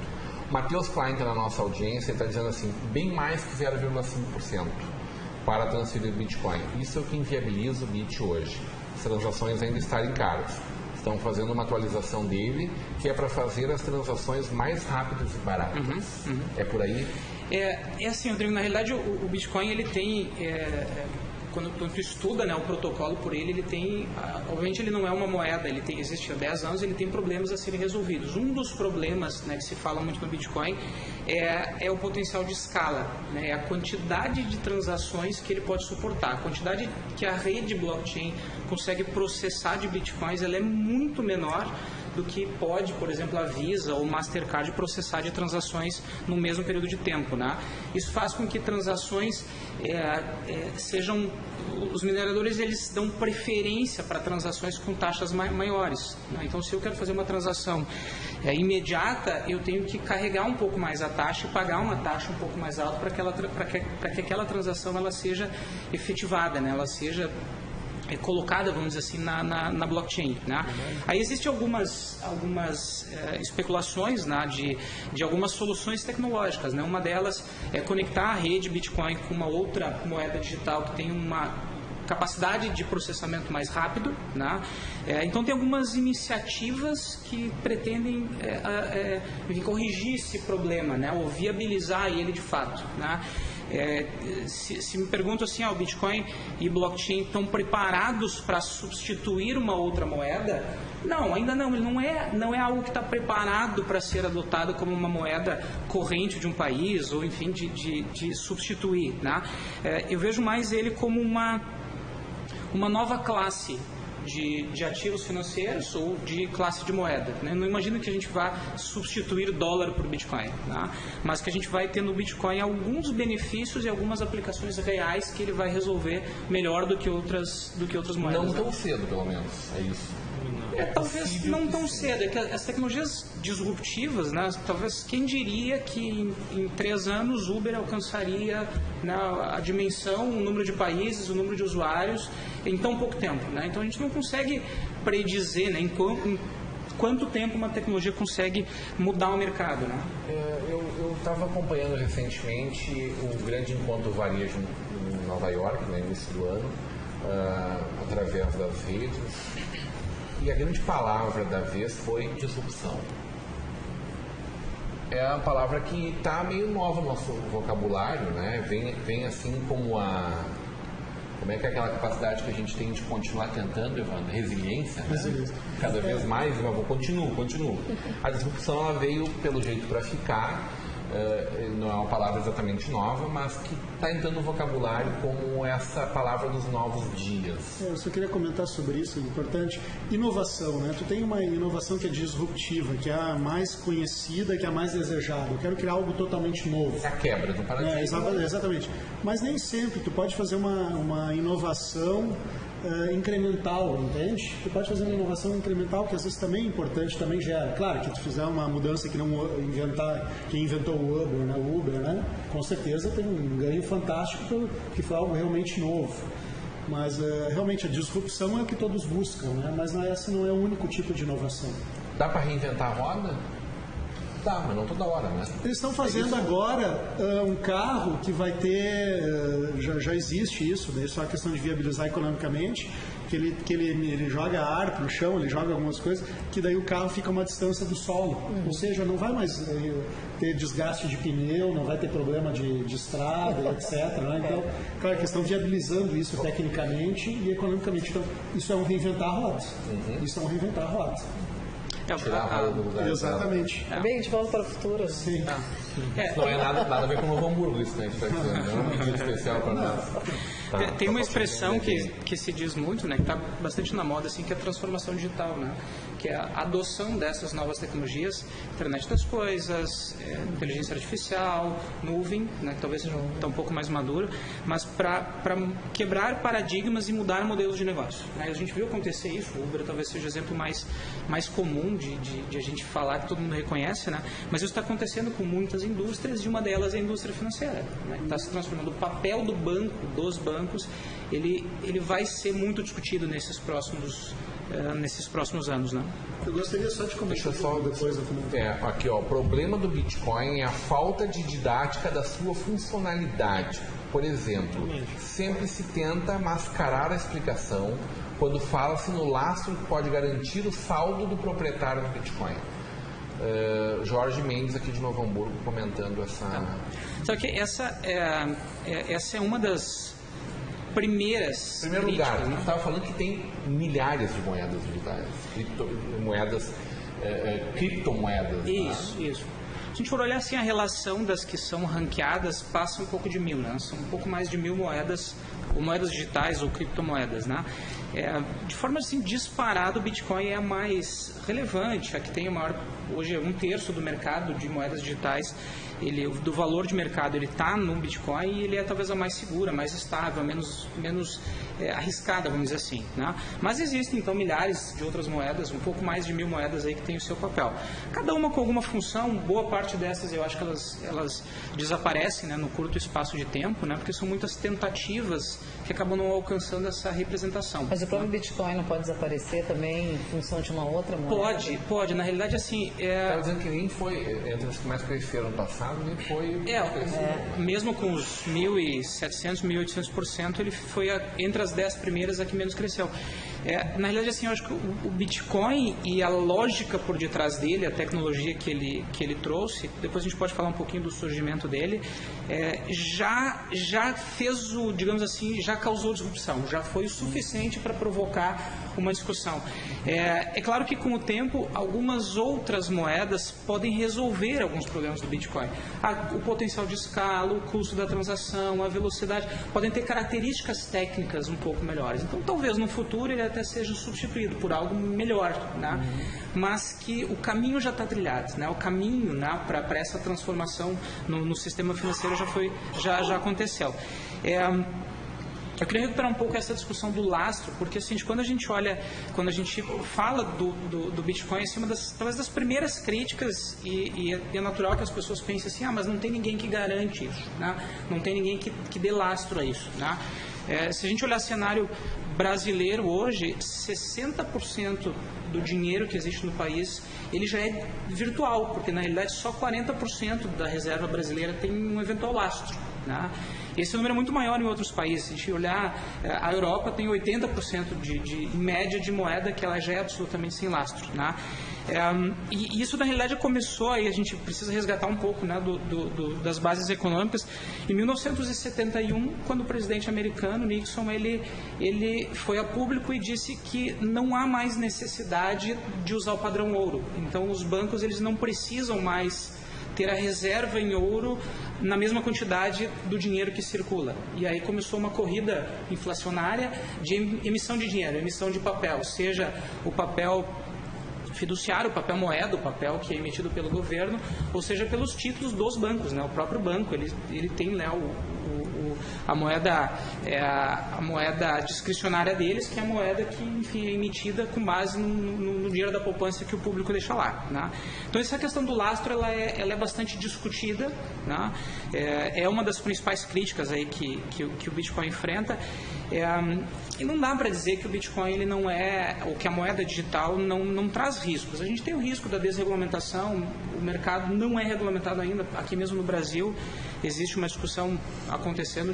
Speaker 1: Matheus Klein, que é na nossa audiência, está dizendo assim, bem mais que 0,5% para transferir Bitcoin. Isso é o que inviabiliza o Bit hoje. As transações ainda estarem caras. Estão fazendo uma atualização dele, que é para fazer as transações mais rápidas e baratas. É por aí?
Speaker 4: Assim, Rodrigo, na realidade o Bitcoin ele tem, quando tu estuda, né, o protocolo por ele tem, obviamente ele não é uma moeda, existe há 10 anos, ele tem problemas a serem resolvidos. Um dos problemas, né, que se fala muito no Bitcoin é o potencial de escala, né, é a quantidade de transações que ele pode suportar, a quantidade que a rede blockchain consegue processar de Bitcoins, ela é muito menor do que pode, por exemplo, a Visa ou Mastercard processar de transações no mesmo período de tempo, né? Isso faz com que transações sejam... Os mineradores, eles dão preferência para transações com taxas maiores, né? Então, se eu quero fazer uma transação imediata, eu tenho que carregar um pouco mais a taxa e pagar uma taxa um pouco mais alta para que aquela transação ela seja efetivada, né? Ela seja colocada, vamos dizer assim, na blockchain, né? Aí existem algumas especulações, né, de algumas soluções tecnológicas, né? Uma delas é conectar a rede Bitcoin com uma outra moeda digital que tem uma capacidade de processamento mais rápido, né? Então tem algumas iniciativas que pretendem corrigir esse problema, né? Ou viabilizar ele de fato, né? Se me pergunto assim, o Bitcoin e blockchain estão preparados para substituir uma outra moeda? Não, ainda não. Ele não é algo que está preparado para ser adotado como uma moeda corrente de um país ou, enfim, de substituir, né? Eu vejo mais ele como uma nova classe de ativos financeiros ou de classe de moeda, né? Não imagino que a gente vá substituir o dólar por Bitcoin, né? Mas que a gente vai ter no Bitcoin alguns benefícios e algumas aplicações reais que ele vai resolver melhor do que outras moedas.
Speaker 1: Não tão cedo, pelo menos, é isso.
Speaker 4: Talvez não tão cedo, é que as tecnologias disruptivas, né, talvez quem diria que em 3 anos o Uber alcançaria, né, a dimensão, o número de países, o número de usuários em tão pouco tempo, né? Então a gente não consegue predizer, né, em quanto tempo uma tecnologia consegue mudar o mercado, né?
Speaker 1: Eu estava acompanhando recentemente o grande encontro varejo em Nova York, no início do ano, através das redes. E a grande palavra da vez foi disrupção. É uma palavra que está meio nova no nosso vocabulário, né? Vem assim como como é que é aquela capacidade que a gente tem de continuar tentando, Evandro? Resiliência, né? Cada vez mais, mas continuo. A disrupção ela veio pelo jeito para ficar. Não é uma palavra exatamente nova, mas que está entrando no vocabulário como essa palavra dos novos dias.
Speaker 3: Eu só queria comentar sobre isso, é importante. Inovação, né? Tu tem uma inovação que é disruptiva, que é a mais conhecida, que é a mais desejada. Eu quero criar algo totalmente novo.
Speaker 1: É a quebra do paradigma.
Speaker 3: Exatamente. Mas nem sempre tu pode fazer uma inovação incremental, entende? Tu pode fazer uma inovação incremental que às vezes também é importante, também gera. Claro que tu fizer uma mudança que não quem inventou o Uber, né? Com certeza tem um ganho fantástico que foi algo realmente novo. Mas realmente a disrupção é o que todos buscam, né? Mas esse não é o único tipo de inovação.
Speaker 1: Dá para reinventar a roda? Dá, mas não toda hora, né?
Speaker 3: Eles estão fazendo agora um carro que vai ter, já existe isso, daí só a questão de viabilizar economicamente, que ele joga ar para o chão, ele joga algumas coisas, que daí o carro fica a uma distância do solo. Ou seja, não vai mais ter desgaste de pneu, não vai ter problema de estrada, etc. Né? Então, claro que estão viabilizando isso tecnicamente e economicamente. Então, isso é um reinventar a roda. Isso é um reinventar a roda.
Speaker 1: Tirar a roda do lugar.
Speaker 3: Exatamente.
Speaker 2: Bem, de volta para o futuro.
Speaker 3: Sim.
Speaker 1: Isso não é nada a ver com o Novo Hamburgo, isso, né? Isso é um dia especial para nós.
Speaker 4: Tem uma expressão que se diz muito, né, que está bastante na moda, assim, que é a transformação digital, né? Que é a adoção dessas novas tecnologias, internet das coisas, inteligência artificial, nuvem, né, que talvez seja um pouco mais maduro, mas para quebrar paradigmas e mudar modelos de negócio, né? A gente viu acontecer isso, o Uber talvez seja o exemplo mais comum de a gente falar, que todo mundo reconhece, né? Mas isso está acontecendo com muitas indústrias e uma delas é a indústria financeira, né? Está se transformando. O papel dos bancos, ele vai ser muito discutido nesses próximos anos, né?
Speaker 3: Eu gostaria só de comentar depois.
Speaker 1: Aqui, ó, o problema do Bitcoin é a falta de didática da sua funcionalidade. Por exemplo, sempre se tenta mascarar a explicação quando fala-se no lastro que pode garantir o saldo do proprietário do Bitcoin. Jorge Mendes aqui de Novo Hamburgo comentando essa...
Speaker 4: Só que essa é uma das primeiras...
Speaker 1: Em primeiro lugar, a gente estava falando que tem milhares de moedas digitais, criptomoedas.
Speaker 4: Isso. Se a gente for olhar assim, a relação das que são ranqueadas passa um pouco de 1000, né? São um pouco mais de 1000 moedas, ou moedas digitais ou criptomoedas, né? De forma assim, disparada, o Bitcoin é a mais relevante, a que tem o maior, hoje é 1/3 do mercado de moedas digitais, do valor de mercado, ele está no Bitcoin e ele é talvez a mais segura, mais estável, menos arriscada, vamos dizer assim, né? Mas existem então milhares de outras moedas, um pouco mais de 1000 moedas aí que tem o seu papel. Cada uma com alguma função, boa parte dessas eu acho que elas desaparecem, né, no curto espaço de tempo, né, porque são muitas tentativas que acabam não alcançando essa representação.
Speaker 2: Mas o próprio Bitcoin não pode desaparecer também em função de uma outra moeda?
Speaker 4: Pode. Na realidade, assim...
Speaker 1: Estava dizendo que nem foi, entre as que mais cresceram no passado, nem foi...
Speaker 4: Mesmo com os 1.700%, 1.800%, ele foi entre as 10 primeiras a que menos cresceu. Na realidade, assim, eu acho que o Bitcoin e a lógica por detrás dele, a tecnologia que ele trouxe, depois a gente pode falar um pouquinho do surgimento dele, já fez digamos assim, já causou disrupção, já foi o suficiente para provocar uma discussão. É claro que com o tempo, algumas outras moedas podem resolver alguns problemas do Bitcoin. O potencial de escala, o custo da transação, a velocidade, podem ter características técnicas um pouco melhores. Então, talvez no futuro ele até seja substituído por algo melhor, né? Mas que o caminho já está trilhado, né? O caminho, né, para essa transformação no sistema financeiro já aconteceu. Eu queria recuperar um pouco essa discussão do lastro, porque assim, quando a gente fala do Bitcoin, assim, talvez das primeiras críticas, e é natural que as pessoas pensem assim, mas não tem ninguém que garante isso, né? Não tem ninguém que dê lastro a isso, né? Se a gente olhar o cenário brasileiro hoje, 60% do dinheiro que existe no país, ele já é virtual, porque na realidade só 40% da reserva brasileira tem um eventual lastro, né? Esse número é muito maior em outros países. Se a gente olhar, a Europa tem 80% em média de moeda que ela já é absolutamente sem lastro, né? E isso na realidade começou, aí a gente precisa resgatar um pouco, né, das bases econômicas. Em 1971, quando o presidente americano Nixon ele foi a público e disse que não há mais necessidade de usar o padrão ouro. Então os bancos eles não precisam mais ter a reserva em ouro na mesma quantidade do dinheiro que circula. E aí começou uma corrida inflacionária de emissão de dinheiro, emissão de papel, seja o papel fiduciário, o papel moeda, o papel que é emitido pelo governo, ou seja, pelos títulos dos bancos, né? O próprio banco, ele tem, né, a moeda discricionária deles, que é a moeda que, enfim, é emitida com base no dinheiro da poupança que o público deixa lá, né? Então essa questão do lastro ela é bastante discutida, né? É uma das principais críticas aí que o Bitcoin enfrenta, e não dá para dizer que o Bitcoin ele não é, ou que a moeda digital não traz riscos. A gente tem o risco da desregulamentação, o mercado não é regulamentado ainda, aqui mesmo no Brasil existe uma discussão acontecendo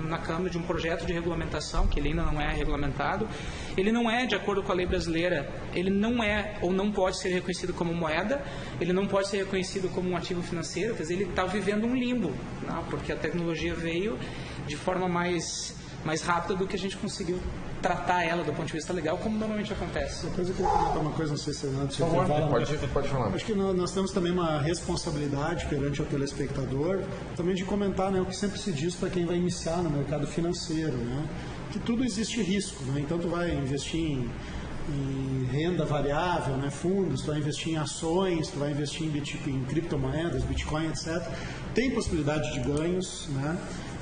Speaker 4: na Câmara de um projeto de regulamentação, que ele ainda não é regulamentado. Ele não é, de acordo com a lei brasileira, ele não é ou não pode ser reconhecido como moeda, ele não pode ser reconhecido como um ativo financeiro, quer dizer, ele está vivendo um limbo, né? Porque a tecnologia veio de forma mais rápida do que a gente conseguiu tratar ela do ponto de vista legal, como normalmente acontece.
Speaker 3: Depois eu queria comentar uma coisa, não sei se antes você
Speaker 1: pode falar.
Speaker 3: Acho que nós temos também uma responsabilidade perante o telespectador, também de comentar, né, o que sempre se diz para quem vai iniciar no mercado financeiro, né, que tudo existe risco, né, então tu vai investir em renda variável, né, fundos, tu vai investir em ações, tu vai investir em criptomoedas, Bitcoin, etc. Tem possibilidade de ganhos, né?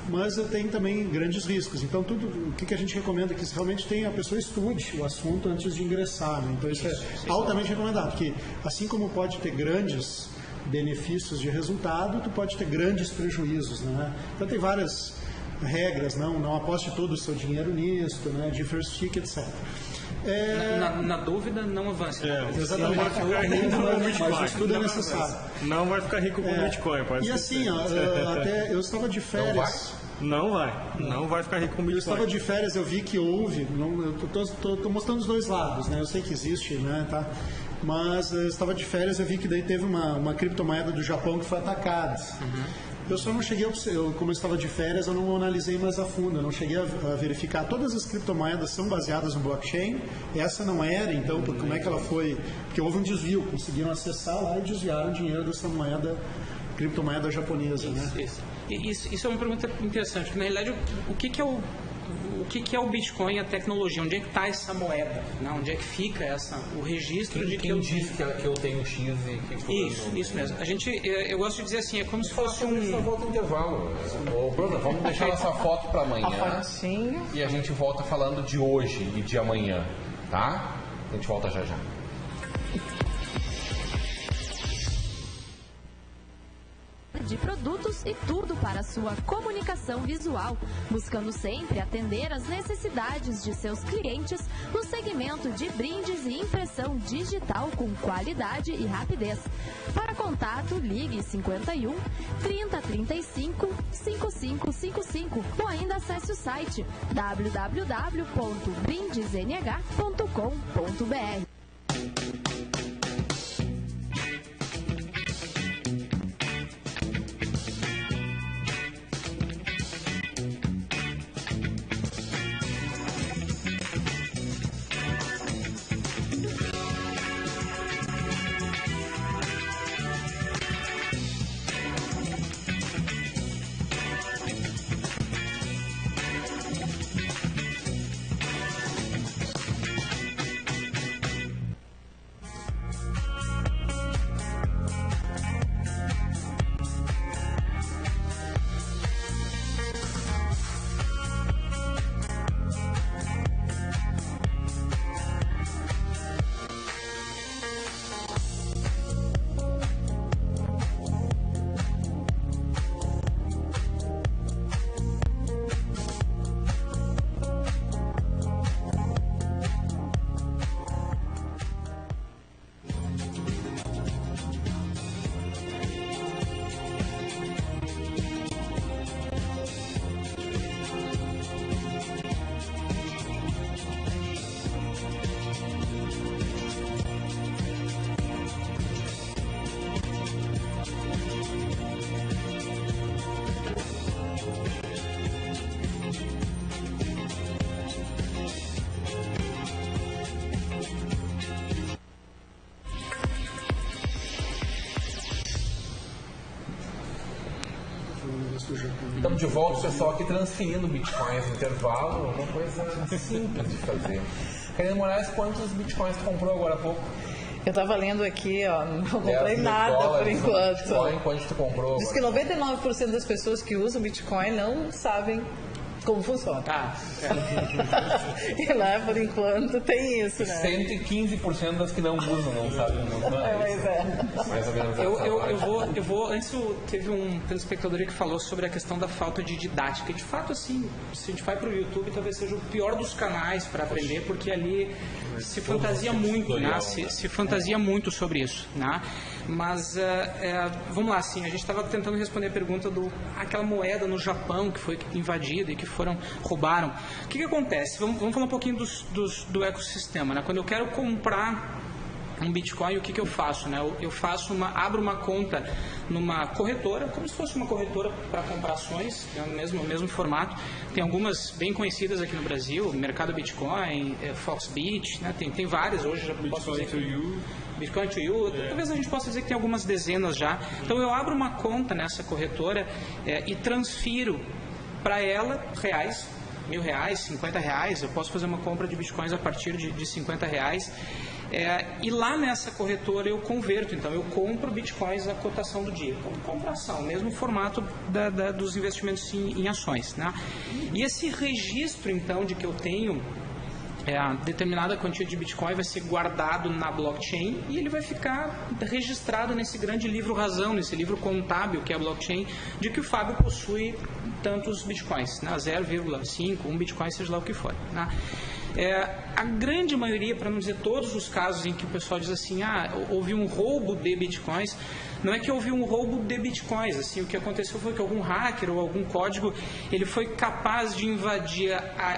Speaker 3: Mas tem também grandes riscos. Então, o que a gente recomenda é que realmente a pessoa estude o assunto antes de ingressar, né? Então, isso é altamente recomendado, porque assim como pode ter grandes benefícios de resultado, tu pode ter grandes prejuízos, né? Então, tem várias regras, não aposte todo o seu dinheiro nisso, né? Diversifique, etc.
Speaker 4: Na dúvida, não avance.
Speaker 3: Exatamente. Mas o estudo é necessário.
Speaker 5: Não vai ficar rico com Bitcoin. Pode
Speaker 3: e assim, até eu estava de férias.
Speaker 5: Não vai ficar rico com Bitcoin.
Speaker 3: Eu estava de férias, eu vi que houve. Eu estou mostrando os dois lados, né? Eu sei que existe, né? Tá? Mas eu estava de férias, eu vi que daí teve uma criptomoeda do Japão que foi atacada. Eu só não cheguei, como eu estava de férias, eu não analisei mais a fundo, eu não cheguei a verificar. Todas as criptomoedas são baseadas no blockchain, essa não era, então como é que ela foi? Porque houve um desvio, conseguiram acessar lá e desviaram o dinheiro dessa criptomoeda japonesa, né?
Speaker 4: Isso é uma pergunta interessante, porque na realidade o que é o que é o Bitcoin e a tecnologia? Onde é que está essa moeda? Né? Onde é que fica o registro de que eu
Speaker 1: diz que eu tenho X e que...
Speaker 4: Isso mesmo. Eu gosto de dizer assim, é como se fosse um...
Speaker 1: volta no intervalo. Ô, Bruno, vamos deixar nossa foto para amanhã. E a gente volta falando de hoje e de amanhã, tá? A gente volta já já.
Speaker 6: De produtos e tudo para sua comunicação visual, buscando sempre atender às necessidades de seus clientes no segmento de brindes e impressão digital com qualidade e rapidez. Para contato, ligue 51 30 35 5555 ou ainda acesse o site www.brindesnh.com.br.
Speaker 1: Estamos de volta, o pessoal aqui transferindo bitcoins no intervalo, uma coisa simples de fazer. Karina Moraes, quantos bitcoins tu comprou agora há pouco?
Speaker 2: Eu estava lendo aqui, ó, não comprei nada por enquanto.
Speaker 1: Bitcoin, quanto tu comprou?
Speaker 2: Diz que 99% das pessoas que usam Bitcoin não sabem como funciona. E lá, por enquanto, tem isso, né?
Speaker 1: 115% das que não usam, não sabem como funciona.
Speaker 2: Pois é.
Speaker 1: Mais ou menos
Speaker 4: eu vou. Antes teve um telespectador que falou sobre a questão da falta de didática. E de fato, assim, se a gente vai para o YouTube, talvez seja o pior dos canais para aprender, porque ali se fantasia muito, né? Se fantasia muito sobre isso, né? Mas vamos lá, assim, a gente estava tentando responder a pergunta aquela moeda no Japão que foi invadida e que roubaram. O que acontece? Vamos falar um pouquinho do ecossistema, né? Quando eu quero comprar um Bitcoin, o que eu faço, né? Eu abro uma conta numa corretora, como se fosse uma corretora para comprar ações, é o mesmo formato. Tem algumas bem conhecidas aqui no Brasil, Mercado Bitcoin, Foxbit, né? Tem várias hoje, já posso dizer que... Bitcoin to You, talvez a gente possa dizer que tem algumas dezenas já. Então eu abro uma conta nessa corretora e transfiro para ela reais, R$1.000, R$50, eu posso fazer uma compra de bitcoins a partir de R$50. E lá nessa corretora eu converto, então eu compro bitcoins à cotação do dia, como compração, mesmo formato dos investimentos em ações, né? E esse registro então de que eu tenho determinada quantia de Bitcoin vai ser guardado na blockchain e ele vai ficar registrado nesse grande livro-razão, nesse livro contábil que é a blockchain, de que o Fábio possui tantos Bitcoins, né? 0,5, 1 Bitcoin, seja lá o que for, né? A grande maioria, para não dizer todos os casos em que o pessoal diz assim, houve um roubo de Bitcoins, não é que houve um roubo de Bitcoins, assim, o que aconteceu foi que algum hacker ou algum código, ele foi capaz de invadir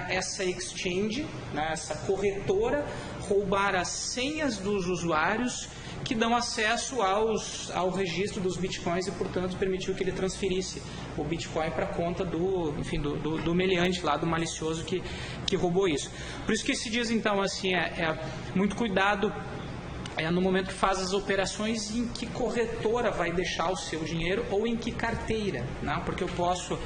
Speaker 4: essa exchange, né, essa corretora, roubar as senhas dos usuários que dão acesso ao registro dos Bitcoins e, portanto, permitiu que ele transferisse o Bitcoin para a conta do meliante lá, do malicioso que roubou isso. Por isso que se diz, então, assim, muito cuidado no momento que faz as operações, em que corretora vai deixar o seu dinheiro ou em que carteira, né? Porque eu posso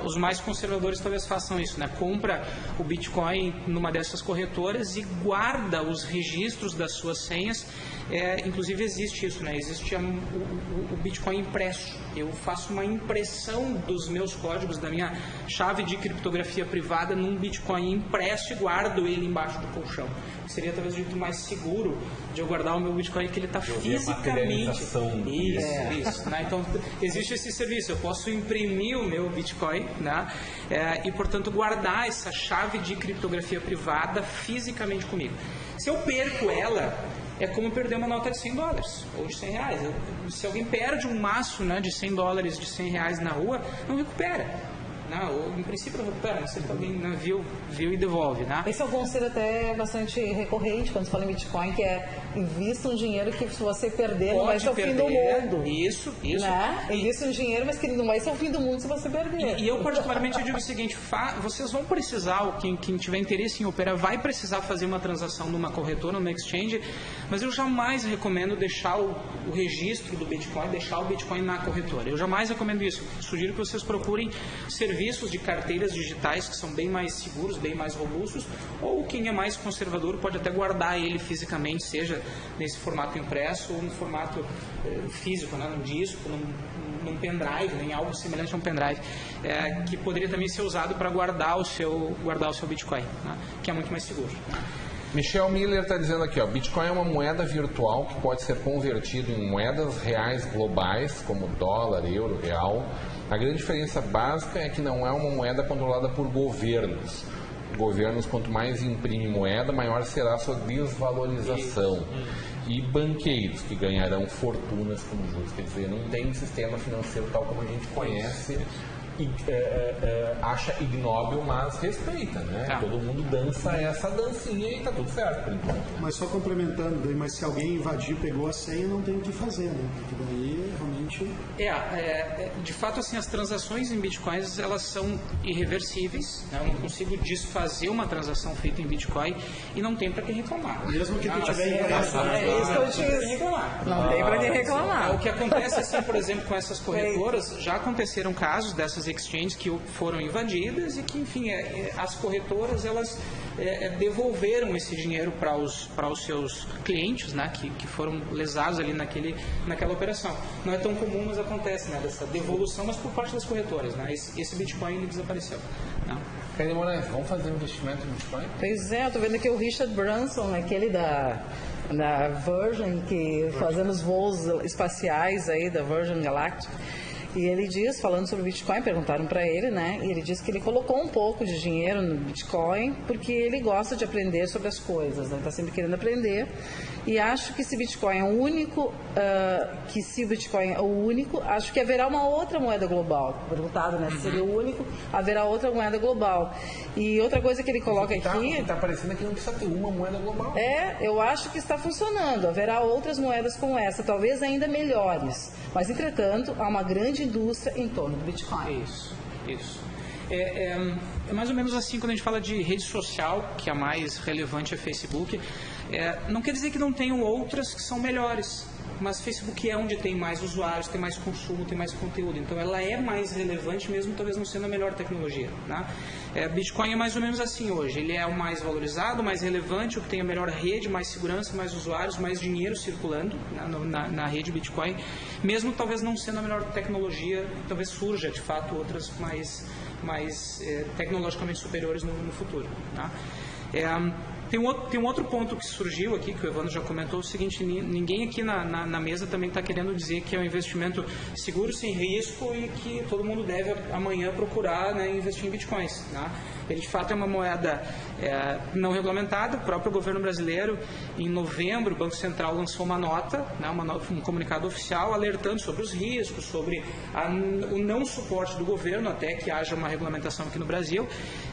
Speaker 4: Os mais conservadores talvez façam isso, né? Compra o Bitcoin numa dessas corretoras e guarda os registros das suas senhas. Inclusive existe isso, né? Existe o Bitcoin impresso. Eu faço uma impressão dos meus códigos, da minha chave de criptografia privada num Bitcoin impresso e guardo ele embaixo do colchão. Seria talvez o jeito mais seguro de eu guardar o meu Bitcoin, que ele está fisicamente... Isso, né? Então existe esse serviço, eu posso imprimir o meu Bitcoin, né? E portanto guardar essa chave de criptografia privada fisicamente comigo. Se eu perco ela, é como perder uma nota de $100 ou de R$100. Se alguém perde um maço, né, de $100, de R$100 na rua, não recupera. Ou, em princípio não recupera, não sei se alguém, né, viu e devolve. Né?
Speaker 2: Esse é um conselho até bastante recorrente quando se fala em Bitcoin, que é invista um dinheiro que se você perder não vai ser o fim do mundo.
Speaker 4: Isso.
Speaker 2: Né? Invista um dinheiro, mas que não vai ser o fim do mundo se você perder.
Speaker 4: E eu particularmente digo o seguinte, vocês vão precisar, quem tiver interesse em operar, vai precisar fazer uma transação numa corretora, numa exchange, mas eu jamais recomendo deixar o registro do Bitcoin, deixar o Bitcoin na corretora. Eu jamais recomendo isso. Sugiro que vocês procurem serviços de carteiras digitais que são bem mais seguros, bem mais robustos, ou quem é mais conservador pode até guardar ele fisicamente, seja nesse formato impresso ou no formato físico, né, num disco, num pendrive, em algo semelhante a um pendrive, que poderia também ser usado para guardar o seu Bitcoin, né, que é muito mais seguro.
Speaker 1: Michel Miller está dizendo aqui, Bitcoin é uma moeda virtual que pode ser convertido em moedas reais globais, como dólar, euro, real. A grande diferença básica é que não é uma moeda controlada por governos. Governos, quanto mais imprime moeda, maior será a sua desvalorização. E banqueiros, que ganharão fortunas com juros. Quer dizer, não tem sistema financeiro tal como a gente conhece, acha ignóbil, mas respeita, né? Todo mundo dança essa dancinha e tá tudo certo por enquanto.
Speaker 3: Mas só complementando, mas se alguém invadir, pegou a senha, não tem o que fazer, né? Porque daí realmente...
Speaker 4: de fato, assim, as transações em Bitcoins, elas são irreversíveis, né? Eu não consigo desfazer uma transação feita em Bitcoin e não tem para quem reclamar.
Speaker 3: Mesmo que tu tiver
Speaker 2: isso que eu disse. Não tem para quem reclamar.
Speaker 4: O que acontece, assim, por exemplo, com essas corretoras, já aconteceram casos dessas exchanges que foram invadidas e que, enfim, as corretoras, elas devolveram esse dinheiro para os seus clientes, né, que foram lesados ali naquela operação. Não é tão comum, mas acontece, né, dessa devolução, mas por parte das corretoras, né, esse Bitcoin ele desapareceu. Né?
Speaker 1: Karine Moraes, vamos fazer um investimento em Bitcoin?
Speaker 2: Pois é, eu tô vendo aqui o Richard Branson, aquele da Virgin, que fazendo os voos espaciais aí da Virgin Galactic. E ele diz, falando sobre o Bitcoin, perguntaram para ele, né? E ele disse que ele colocou um pouco de dinheiro no Bitcoin porque ele gosta de aprender sobre as coisas, né? Está sempre querendo aprender. E acho que se Bitcoin é o único, acho que haverá uma outra moeda global. Perguntado, né? Se seria o único, haverá outra moeda global. E outra coisa que ele coloca aqui...
Speaker 1: Está parecendo que não precisa ter uma moeda global.
Speaker 2: Eu acho que está funcionando. Haverá outras moedas como essa, talvez ainda melhores. Mas, entretanto, há uma grande indústria em torno do Bitcoin.
Speaker 4: Isso. É mais ou menos assim quando a gente fala de rede social, que a mais relevante é Facebook. Não quer dizer que não tenham outras que são melhores, mas Facebook é onde tem mais usuários, tem mais consumo, tem mais conteúdo. Então ela é mais relevante mesmo, talvez não sendo a melhor tecnologia. Né? Bitcoin é mais ou menos assim hoje. Ele é o mais valorizado, mais relevante, o que tem a melhor rede, mais segurança, mais usuários, mais dinheiro circulando, né, na rede Bitcoin. Mesmo talvez não sendo a melhor tecnologia, talvez surja de fato outras mais tecnologicamente superiores no futuro. Tá? Tem um outro ponto que surgiu aqui, que o Evandro já comentou, o seguinte: ninguém aqui na mesa também está querendo dizer que é um investimento seguro, sem risco e que todo mundo deve amanhã procurar, né, investir em bitcoins. Né? Ele de fato é uma moeda não regulamentada. O próprio governo brasileiro, em novembro, o Banco Central lançou uma nota, né, um comunicado oficial alertando sobre os riscos, sobre o não suporte do governo até que haja uma regulamentação aqui no Brasil.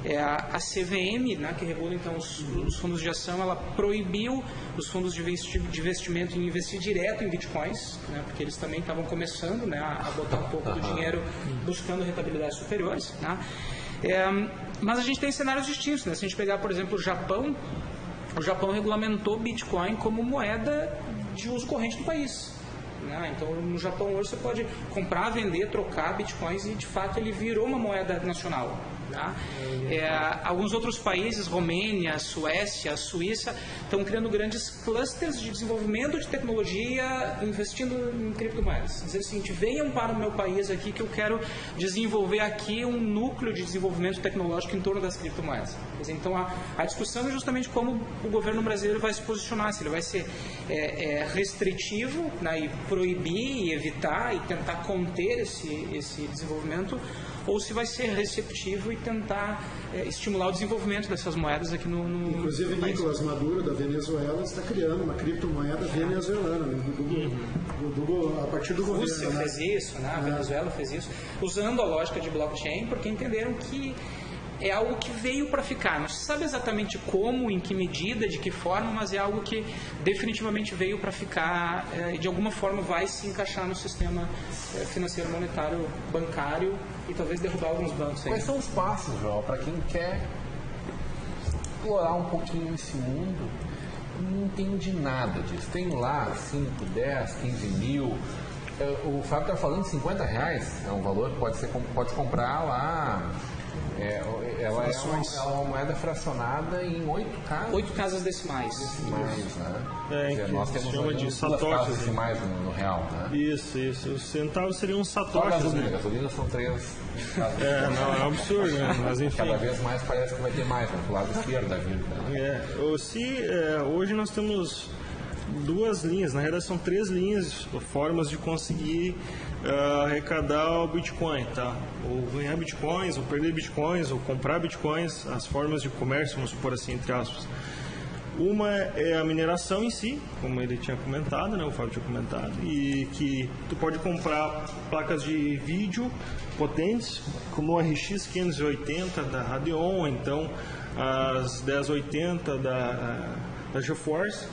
Speaker 4: A CVM, né, que regula então os fundos de ação, ela proibiu os fundos de investimento em investir direto em bitcoins, né, porque eles também estavam começando, né, a botar um pouco do dinheiro buscando rentabilidades superiores. Né. Mas a gente tem cenários distintos. Né? Se a gente pegar, por exemplo, o Japão regulamentou Bitcoin como moeda de uso corrente do país. né? Então, no Japão hoje você pode comprar, vender, trocar bitcoins e, de fato, ele virou uma moeda nacional. Tá? Alguns outros países, Romênia, Suécia, Suíça, estão criando grandes clusters de desenvolvimento de tecnologia investindo em criptomoedas. Dizer o seguinte, venham para o meu país aqui que eu quero desenvolver aqui um núcleo de desenvolvimento tecnológico em torno das criptomoedas. Então a discussão é justamente como o governo brasileiro vai se posicionar, se ele vai ser restritivo, né, e proibir, e evitar e tentar conter esse desenvolvimento, ou se vai ser receptivo e tentar estimular o desenvolvimento dessas moedas aqui no
Speaker 3: Inclusive,
Speaker 4: país.
Speaker 3: Nicolás Maduro, da Venezuela, está criando uma criptomoeda venezuelana, né? a partir do governo.
Speaker 4: A Rússia fez isso, né? A Venezuela fez isso, usando a lógica de blockchain, porque entenderam que é algo que veio para ficar. Não se sabe exatamente como, em que medida, de que forma, mas é algo que definitivamente veio para ficar e de alguma forma vai se encaixar no sistema financeiro, monetário, bancário e talvez derrubar alguns bancos aí.
Speaker 1: Quais são os passos, João, para quem quer explorar um pouquinho esse mundo e não entende nada disso? Tem lá 5, 10, 15 mil... O Fábio está falando de R$50, é um valor que pode comprar lá... Ela é uma moeda fracionada em 8 casas.
Speaker 4: 8 casas decimais.
Speaker 1: Né? Nós temos
Speaker 5: chama de
Speaker 1: duas
Speaker 5: satoshis,
Speaker 1: casas decimais no real. Né?
Speaker 5: Isso. Os centavos seriam
Speaker 1: Só
Speaker 5: satoshis.
Speaker 1: gasolina são 3 casas.
Speaker 5: Não, é um absurdo, né? Mas enfim.
Speaker 1: Cada vez mais parece que vai ter mais, pro lado esquerdo da vida. Né?
Speaker 5: Hoje nós temos 2 linhas, na realidade são 3 linhas, formas de conseguir arrecadar o Bitcoin, tá? Ou ganhar Bitcoins, ou perder Bitcoins, ou comprar Bitcoins, as formas de comércio, vamos supor assim, entre aspas. Uma é a mineração em si, como ele tinha comentado, né? O Fábio tinha comentado, e que tu pode comprar placas de vídeo potentes, como o RX 580 da Radeon, então as 1080 da GeForce,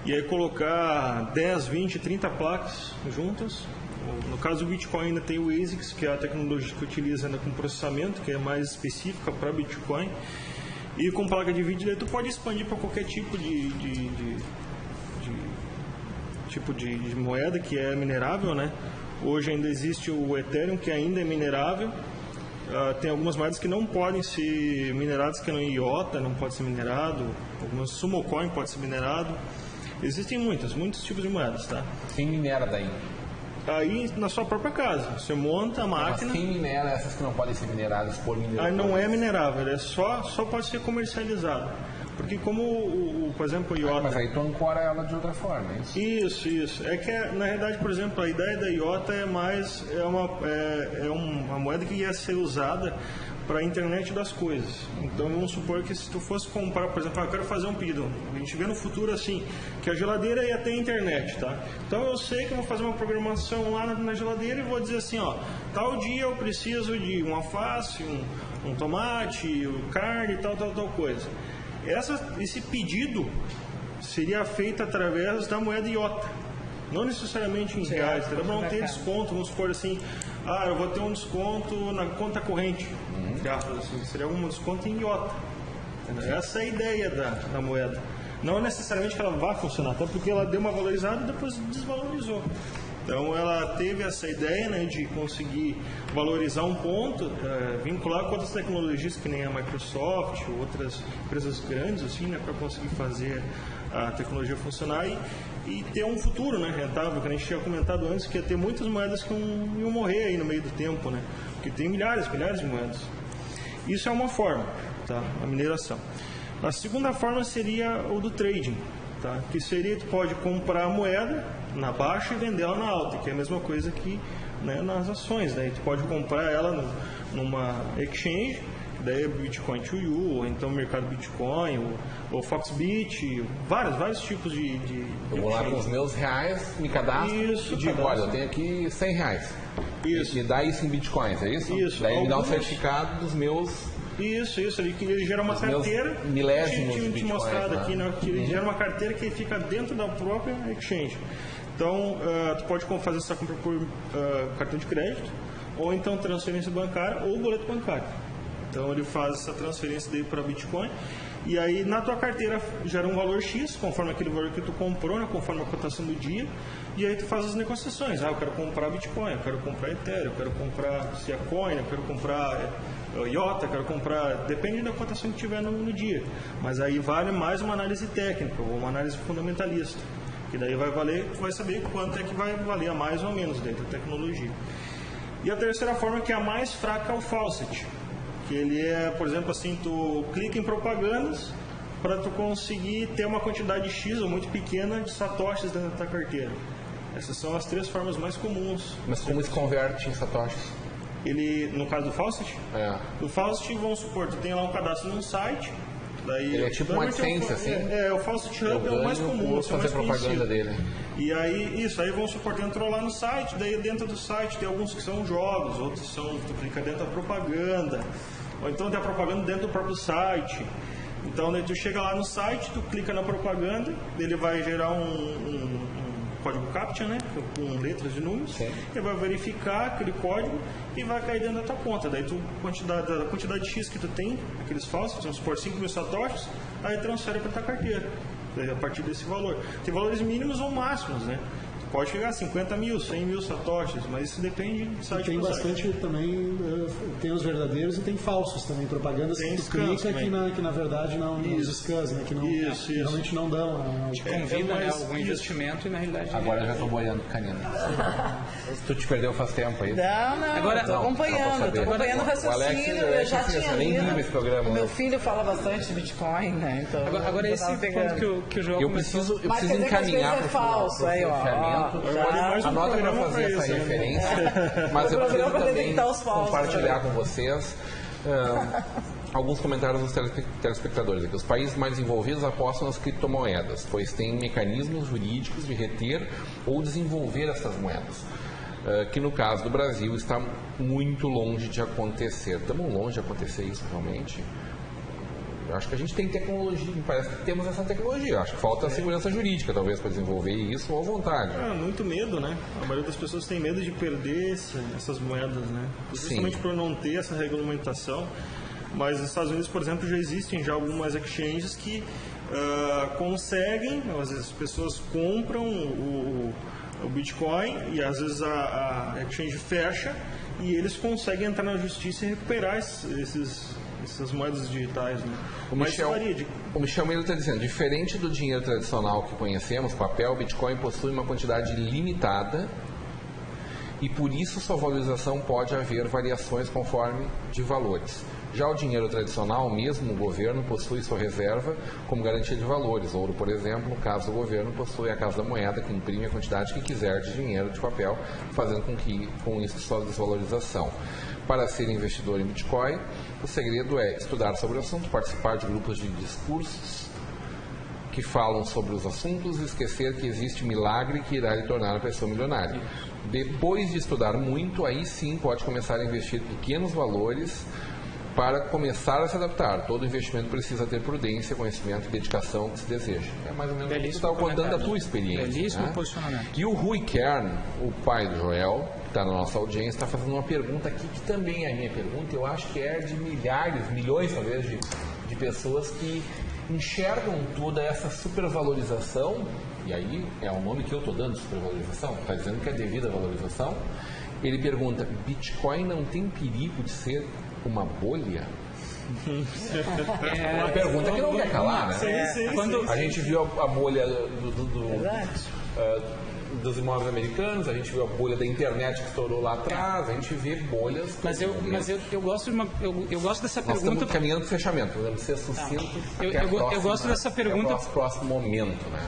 Speaker 5: e aí colocar 10, 20, 30 placas juntas. No caso do Bitcoin ainda tem o ASICS, que é a tecnologia que utiliza ainda com processamento, que é mais específica para Bitcoin. E com placa de vídeo, daí tu pode expandir para qualquer tipo de moeda que é minerável, né? Hoje ainda existe o Ethereum, que ainda é minerável. Tem algumas moedas que não podem ser mineradas, que não é IOTA, não pode ser minerado. Algumas Sumocoin pode ser minerado. Existem muitos tipos de moedas, tá?
Speaker 1: Quem minera daí?
Speaker 5: Aí na sua própria casa, você monta a máquina.
Speaker 1: Mas quem minera essas que não podem ser mineradas por mineradores?
Speaker 5: Aí não é minerável, é só pode ser comercializado. Porque como, por exemplo, o IOTA...
Speaker 1: Mas aí tu ancora ela de outra forma, é isso?
Speaker 5: Isso. É que, na realidade, por exemplo, a ideia da IOTA é uma moeda que ia ser usada para a internet das coisas. Então vamos supor que se tu fosse comprar, por exemplo, eu quero fazer um pedido, a gente vê no futuro assim, que a geladeira ia ter internet, tá? Então eu sei que eu vou fazer uma programação lá na geladeira e vou dizer assim, ó, tal dia eu preciso de um alface, um tomate, carne, tal coisa. Esse pedido seria feito através da moeda IOTA, não necessariamente em reais, para não ter desconto, vamos supor assim, eu vou ter um desconto na conta corrente, assim, seria um desconto em IOTA. Essa é a ideia da moeda. Não necessariamente que ela vá funcionar, até porque ela deu uma valorizada e depois desvalorizou. Então ela teve essa ideia, né, de conseguir valorizar um ponto, vincular com outras tecnologias que nem a Microsoft, ou outras empresas grandes, assim, né, para conseguir fazer a tecnologia funcionar e ter um futuro, né, rentável, que a gente tinha comentado antes, que ia ter muitas moedas que iam morrer aí no meio do tempo, né, porque tem milhares de moedas. Isso é uma forma, tá, a mineração. A segunda forma seria o do trading, tá, que seria, tu pode comprar a moeda na baixa e vender ela na alta, que é a mesma coisa que, né, nas ações, né, tu pode comprar ela numa exchange, daí é Bitcoin to You, ou então Mercado Bitcoin, ou Foxbit, vários tipos de
Speaker 1: eu vou lá com os meus reais, me cadastro e digo, olha, eu tenho aqui R$100.
Speaker 5: Isso.
Speaker 1: E dá isso em Bitcoins, é isso?
Speaker 5: Isso.
Speaker 1: Daí me dá um certificado dos meus...
Speaker 5: Isso, ele gera uma carteira,
Speaker 1: milésimos de
Speaker 5: tinha
Speaker 1: Bitcoins,
Speaker 5: mostrado
Speaker 1: né?
Speaker 5: Aqui, né, que ele gera uma carteira que fica dentro da própria exchange. Então, tu pode fazer essa compra por cartão de crédito, ou então transferência bancária, ou boleto bancário. Então, ele faz essa transferência dele para Bitcoin, E aí na tua carteira gera um valor X, conforme aquele valor que tu comprou, né, conforme a cotação do dia, e aí tu faz as negociações. Eu quero comprar Bitcoin, eu quero comprar Ethereum, eu quero comprar Coin, eu quero comprar IOTA, eu quero comprar... Depende da cotação que tiver no dia. Mas aí vale mais uma análise técnica, ou uma análise fundamentalista. Que daí vai valer, tu vai saber quanto é que vai valer a mais ou menos dentro da tecnologia. E a terceira forma, que é a mais fraca, é o faucet. Que ele é, por exemplo, assim, tu clica em propagandas para tu conseguir ter uma quantidade X ou muito pequena de satoshis dentro da tua carteira. Essas são as 3 formas mais comuns.
Speaker 1: Mas como se converte em satoshis?
Speaker 5: Ele, no caso do faucet? O faucet, vamos supor, tu tem lá um cadastro num site. Daí,
Speaker 1: ele é tipo uma AdSense, assim?
Speaker 5: O Faucet Hub é o mais comum.
Speaker 1: Vou fazer propaganda dele.
Speaker 5: E aí, aí vamos supor, tu entrou lá no site, daí dentro do site tem alguns que são jogos, outros são, tu clica dentro da propaganda, ou então tem a propaganda dentro do próprio site. Então, daí tu chega lá no site, tu clica na propaganda, ele vai gerar um código CAPTCHA, né, com letras e números. Sim. Ele vai verificar aquele código e vai cair dentro da tua conta. Daí a quantidade X que tu tem, aqueles falsos, vamos supor 5.000 satoshis, aí transfere para tua carteira, a partir desse valor. Tem valores mínimos ou máximos, né? Pode chegar a 50 mil, 100 mil satoshis, mas isso depende do site.
Speaker 3: Tem bastante site. Também, tem os verdadeiros e tem falsos também, propagandas
Speaker 5: tem
Speaker 3: que tu clica que na verdade não, os scans, né, que não, realmente não dão.
Speaker 4: Te convida algum investimento e na realidade...
Speaker 1: Agora eu já estou boiando canina. Tu te perdeu faz tempo aí?
Speaker 2: Não, agora estou acompanhando o raciocínio, eu já tinha lido.
Speaker 1: Esse programa,
Speaker 2: meu filho fala bastante de Bitcoin, né? Então,
Speaker 4: agora esse ponto que o João
Speaker 1: eu preciso encaminhar
Speaker 2: para o falso, aí ó.
Speaker 1: Anota para fazer essa referência, mas eu preciso também compartilhar com vocês alguns comentários dos telespectadores aqui. Os países mais envolvidos apostam nas criptomoedas, pois têm mecanismos jurídicos de reter ou desenvolver essas moedas, que no caso do Brasil está muito longe de acontecer. Estamos longe de acontecer isso realmente? Eu acho que a gente tem tecnologia, parece que temos essa tecnologia. Eu acho que falta segurança jurídica, talvez, para desenvolver isso ou à vontade.
Speaker 5: Muito medo, né? A maioria das pessoas tem medo de perder essas moedas, né? Justamente por não ter essa regulamentação. Mas nos Estados Unidos, por exemplo, já existem algumas exchanges que conseguem, às vezes as pessoas compram o Bitcoin e às vezes a exchange fecha e eles conseguem entrar na justiça e recuperar essas moedas digitais, né?
Speaker 1: O Michel Miller está dizendo, diferente do dinheiro tradicional que conhecemos, papel, Bitcoin possui uma quantidade limitada e por isso sua valorização pode haver variações conforme de valores. Já o dinheiro tradicional, mesmo o governo possui sua reserva como garantia de valores. Ouro, por exemplo, no caso do governo, possui a Casa da Moeda, que imprime a quantidade que quiser de dinheiro de papel, fazendo com isso sua desvalorização. Para ser investidor em Bitcoin, o segredo é estudar sobre o assunto, participar de grupos de discursos que falam sobre os assuntos e esquecer que existe milagre que irá lhe tornar a pessoa milionária. Depois de estudar muito, aí sim pode começar a investir pequenos valores para começar a se adaptar. Todo investimento precisa ter prudência, conhecimento e dedicação que se deseja. É mais ou menos o que você está contando da tua experiência.
Speaker 4: Belíssimo posicionamento.
Speaker 1: E o Rui Kern, o pai do Joel, que está na nossa audiência, está fazendo uma pergunta aqui, que também é a minha pergunta, eu acho que é de milhões talvez, de pessoas que enxergam toda essa supervalorização, e aí é o nome que eu estou dando, supervalorização, está dizendo que é devida à valorização. Ele pergunta, Bitcoin não tem perigo de ser uma bolha? É uma pergunta que não quer calar, né? Quando a gente viu a bolha dos imóveis americanos, a gente viu a bolha da internet que estourou lá atrás, a gente vê bolhas.
Speaker 4: Mas eu gosto eu gosto dessa pergunta.
Speaker 1: Nós estamos caminhando para o fechamento, podemos ser sucinto.
Speaker 4: Eu gosto dessa pergunta.
Speaker 1: Até o próximo momento, né?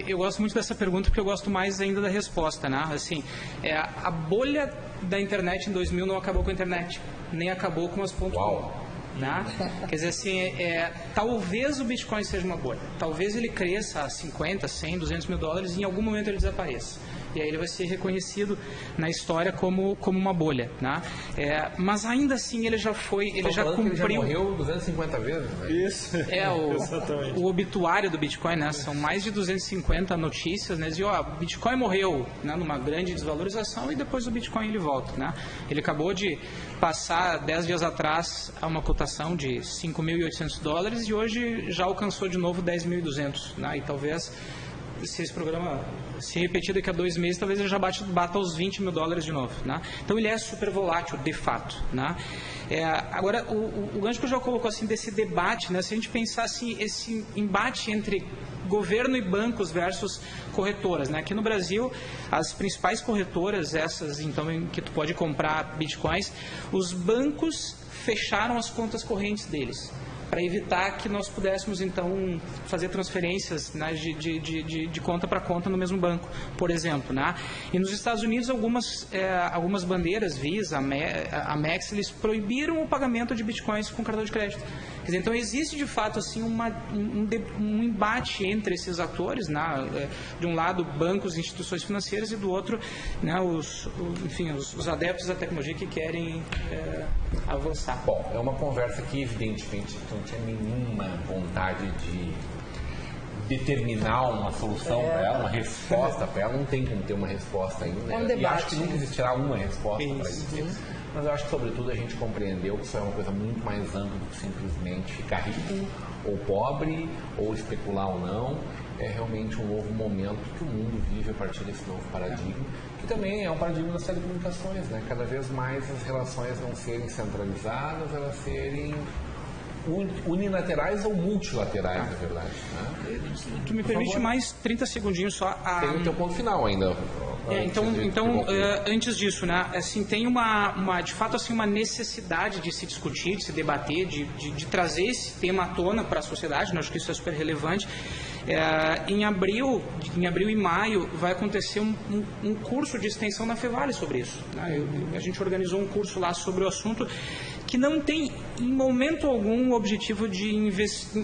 Speaker 4: Eu gosto muito dessa pergunta porque eu gosto mais ainda da resposta, né? Assim, a bolha da internet em 2000 não acabou com a internet, nem acabou com as pontos. Né? Quer dizer assim, talvez o Bitcoin seja uma bolha, talvez ele cresça a 50, 100, 200 mil dólares e em algum momento ele desapareça. E aí ele vai ser reconhecido na história como uma bolha, né? Mas ainda assim ele já cumpriu...
Speaker 1: Ele já morreu 250 vezes, né?
Speaker 5: Isso, exatamente.
Speaker 4: O obituário do Bitcoin, né? São mais de 250 notícias, né? Dizem, Bitcoin morreu, né? Numa grande desvalorização e depois o Bitcoin ele volta, né? Ele acabou de passar 10 dias atrás a uma cotação de $5.800 e hoje já alcançou de novo 10.200, né? E talvez, se esse programa se repetir daqui a 2 meses, talvez ele já bata os $20 mil de novo, né? Então ele é super volátil, de fato, né? Agora, o gancho que eu já colocou assim desse debate, né? Se a gente pensar assim, esse embate entre governo e bancos versus corretoras, né? Aqui no Brasil, as principais corretoras, essas então em que tu pode comprar bitcoins, os bancos fecharam as contas correntes deles, para evitar que nós pudéssemos, então, fazer transferências, né, de conta para conta no mesmo banco, por exemplo, né? E nos Estados Unidos, algumas bandeiras, Visa, Amex, eles proibiram o pagamento de bitcoins com cartão de crédito. Quer dizer, então, existe, de fato, assim, um embate entre esses atores, né? De um lado, bancos e instituições financeiras, e do outro, né, os adeptos da tecnologia que querem avançar.
Speaker 1: Bom, é uma conversa que, evidentemente, não tinha nenhuma vontade de determinar uma solução para ela, uma resposta para ela. Não tem como ter uma resposta ainda.
Speaker 2: É um debate,
Speaker 1: e acho que nunca existirá uma resposta para isso. Mas eu acho que, sobretudo, a gente compreendeu que isso é uma coisa muito mais ampla do que simplesmente ficar rico ou pobre, ou especular ou não. É realmente um novo momento que o mundo vive a partir desse novo paradigma, que também é um paradigma das telecomunicações, né? Cada vez mais as relações não serem centralizadas, elas serem unilaterais ou multilaterais, na verdade. Né?
Speaker 4: Tu me permite mais 30 segundinhos só?
Speaker 1: Tem o teu ponto final ainda.
Speaker 4: Antes disso, né, assim, tem de fato assim, uma necessidade de se discutir, de se debater, de trazer esse tema à tona para a sociedade, né? Acho que isso é super relevante. Em abril e maio vai acontecer um curso de extensão na Fevale sobre isso, né? A gente organizou um curso lá sobre o assunto, que não tem em momento algum o objetivo de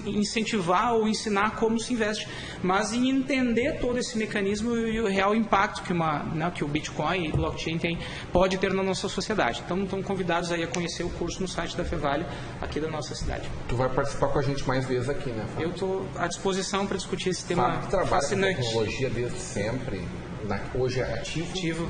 Speaker 4: incentivar ou ensinar como se investe, mas em entender todo esse mecanismo e o real impacto que o Bitcoin e blockchain pode ter na nossa sociedade. Então, estão convidados aí a conhecer o curso no site da Fevale, aqui da nossa cidade.
Speaker 1: Tu vai participar com a gente mais vezes aqui, né, Fábio?
Speaker 4: Eu estou à disposição para discutir esse tema
Speaker 1: Fábio, trabalha
Speaker 4: fascinante.
Speaker 1: Com tecnologia desde sempre. Hoje é ativo.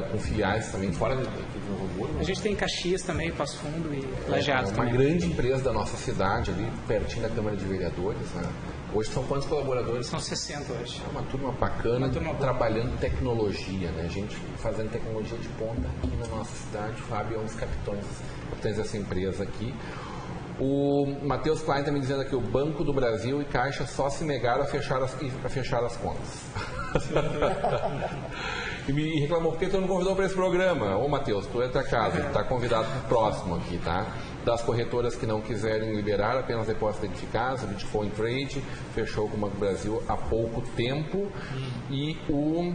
Speaker 1: Com filiais também fora de Novo Hamburgo.
Speaker 4: A gente tem Caxias também, Passo Fundo e Lajeado também.
Speaker 1: É uma grande empresa da nossa cidade, ali pertinho da Câmara de Vereadores. Né? Hoje são quantos colaboradores?
Speaker 4: São 60 hoje.
Speaker 1: É uma turma bacana, trabalhando tecnologia, né? Gente fazendo tecnologia de ponta aqui na nossa cidade. O Fábio é um dos capitães dessa empresa aqui. O Matheus Klein está me dizendo aqui, o Banco do Brasil e Caixa só se negaram a fechar as contas. E reclamou porque tu não convidou para esse programa. Ô Matheus, tu entra a casa, tu está convidado para o próximo aqui, tá? Das corretoras que não quiserem liberar apenas depósito eficaz, o Bitcoin Trade fechou com o Banco do Brasil há pouco tempo. E o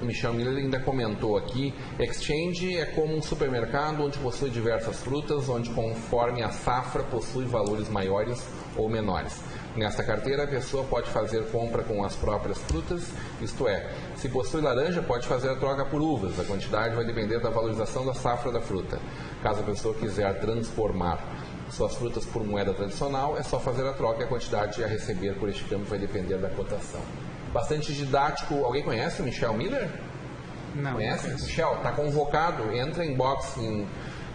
Speaker 1: Michel Miller ainda comentou aqui, exchange é como um supermercado onde possui diversas frutas, onde conforme a safra possui valores maiores ou menores. Nesta carteira, a pessoa pode fazer compra com as próprias frutas, isto é, se possui laranja, pode fazer a troca por uvas. A quantidade vai depender da valorização da safra da fruta. Caso a pessoa quiser transformar suas frutas por moeda tradicional, é só fazer a troca e a quantidade a receber por este câmbio vai depender da cotação. Bastante didático. Alguém conhece o Michel Miller?
Speaker 4: Não.
Speaker 1: Conhece? Michel, está convocado. Entra em box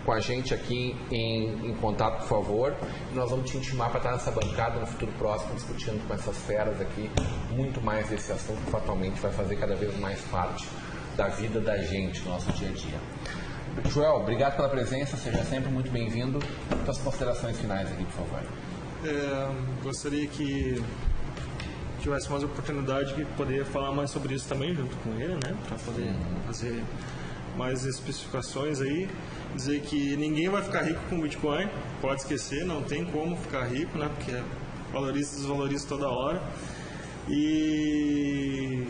Speaker 1: com a gente aqui em contato, por favor. E nós vamos te intimar para estar nessa bancada no futuro próximo, discutindo com essas feras aqui muito mais desse assunto que fatalmente vai fazer cada vez mais parte da vida da gente, no nosso dia a dia. Joel, obrigado pela presença, seja sempre muito bem-vindo. Suas considerações finais aqui, por favor.
Speaker 5: Gostaria que tivesse mais oportunidade de poder falar mais sobre isso também junto com ele, né? Para poder fazer mais especificações aí. Dizer que ninguém vai ficar rico com Bitcoin, pode esquecer, não tem como ficar rico, né? Porque valoriza e desvaloriza toda hora. E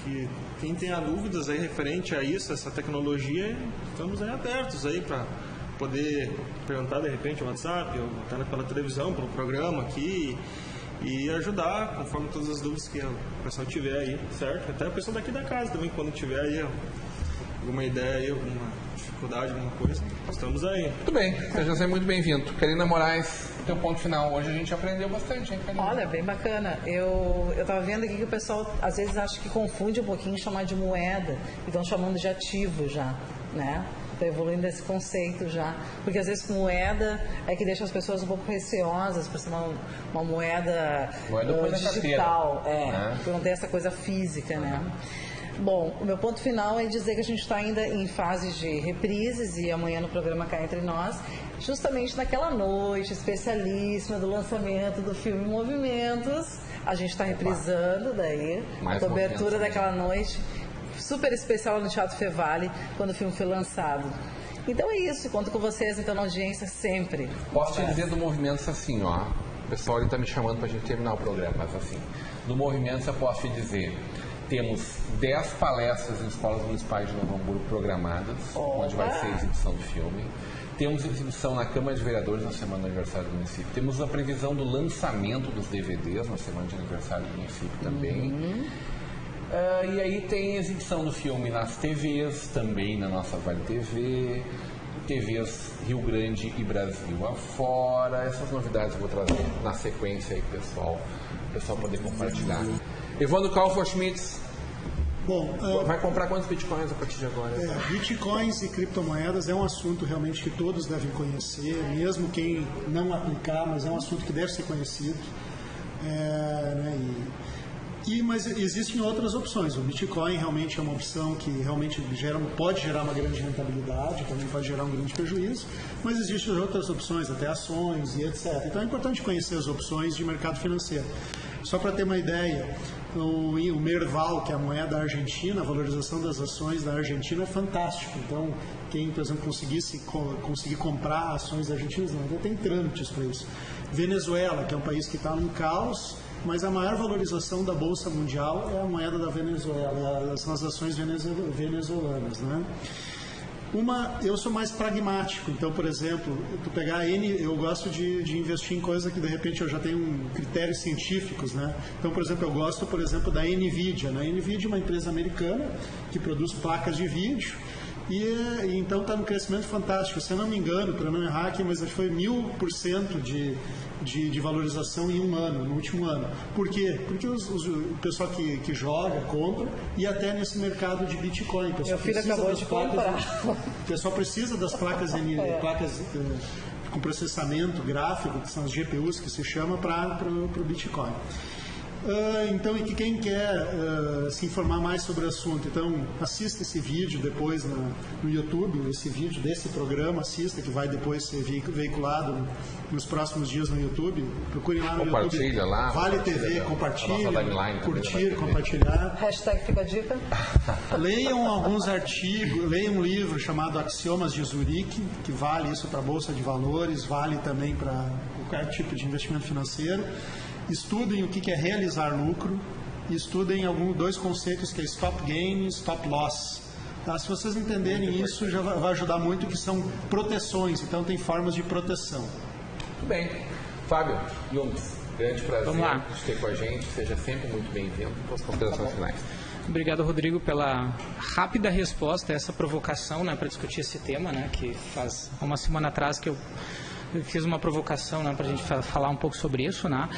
Speaker 5: que quem tenha dúvidas aí referente a isso, essa tecnologia, estamos aí abertos aí para poder perguntar de repente no WhatsApp, ou até pela televisão, pelo programa aqui. e ajudar conforme todas as dúvidas que o pessoal tiver aí, certo? Até o pessoal daqui da casa também, quando tiver aí alguma ideia aí, alguma dificuldade, alguma coisa, estamos aí.
Speaker 1: Muito bem, seja sempre muito bem-vindo. Karina Moraes, teu ponto final. Hoje a gente aprendeu bastante, hein, Karina?
Speaker 2: Olha, bem bacana. Eu tava vendo aqui que o pessoal às vezes acha que confunde um pouquinho chamar de moeda e estão chamando de ativo já, né? Está evoluindo esse conceito já. Porque às vezes moeda é que deixa as pessoas um pouco receosas por ser uma moeda digital, por não ter essa coisa física, né? Bom, o meu ponto final é dizer que a gente está ainda em fases de reprises e amanhã no programa Cá Entre Nós, justamente naquela noite especialíssima do lançamento do filme Movimentos, a gente está reprisando daí a cobertura daquela noite super especial no Teatro Fevale, quando o filme foi lançado. Então é isso, conto com vocês então na audiência sempre.
Speaker 1: Posso te dizer do Movimentos assim, ó, o pessoal está me chamando para a gente terminar o programa, mas assim, do Movimentos eu posso te dizer, temos 10 palestras em escolas municipais de Novo Hamburgo programadas, onde vai ser a exibição do filme. Temos exibição na Câmara de Vereadores na semana do aniversário do município. Temos a previsão do lançamento dos DVDs na semana de aniversário do município também. E aí tem exibição do filme nas TVs, também na nossa Vale TV, TVs Rio Grande e Brasil afora. Essas novidades eu vou trazer na sequência aí, pessoal, o pessoal poder compartilhar. Evandro Kaufmann-Schmitz, vai comprar quantos bitcoins a partir de agora?
Speaker 3: Bitcoins e criptomoedas é um assunto realmente que todos devem conhecer, mesmo quem não aplicar, mas é um assunto que deve ser conhecido. Mas existem outras opções. O Bitcoin realmente é uma opção que realmente pode gerar uma grande rentabilidade, também pode gerar um grande prejuízo, mas existem outras opções, até ações e etc. Então é importante conhecer as opções de mercado financeiro. Só para ter uma ideia, o Merval, que é a moeda argentina, a valorização das ações da Argentina é fantástico. Então, quem, por exemplo, conseguir comprar ações argentinas, não tem trâmites para isso. Venezuela, que é um país que está num caos, mas a maior valorização da Bolsa Mundial é a moeda da Venezuela, são as ações venezuelanas, né? Eu sou mais pragmático, então, por exemplo, eu gosto de investir em coisas que de repente eu já tenho critérios científicos, né? Então, por exemplo, eu gosto, da NVIDIA, né? A NVIDIA é uma empresa americana que produz placas de vídeo e então está num crescimento fantástico. Se eu não me engano, para não errar aqui, mas foi 1000% de valorização em um ano, no último ano. Por quê? Porque o pessoal que joga, compra, e até nesse mercado de Bitcoin.
Speaker 2: Meu filho acabou de comprar.
Speaker 3: O pessoal precisa das placas com processamento gráfico, que são as GPUs que se chama, para o Bitcoin. Então, e que quem quer se informar mais sobre o assunto, então assista esse vídeo depois no YouTube, esse vídeo desse programa, assista, que vai depois ser veiculado nos próximos dias no YouTube. Procurem lá no
Speaker 1: Compartilha
Speaker 3: YouTube.
Speaker 1: Lá.
Speaker 3: Vale TV, compartilha, curtir, compartilhar.
Speaker 2: Hashtag fica a dica.
Speaker 3: Leiam alguns artigos, leiam um livro chamado Axiomas de Zurique, que vale isso para a Bolsa de Valores, vale também para qualquer tipo de investimento financeiro. Estudem o que é realizar lucro e estudem dois conceitos que é stop gain e stop loss. Tá? Se vocês entenderem isso, já vai ajudar muito, que são proteções, então tem formas de proteção.
Speaker 1: Muito bem. Fábio Jungs, grande prazer de ter com a gente, seja sempre muito bem-vindo. As considerações finais.
Speaker 4: Obrigado, Rodrigo, pela rápida resposta a essa provocação, né, para discutir esse tema, né, que faz uma semana atrás que eu fiz uma provocação, né, para a gente falar um pouco sobre isso, né?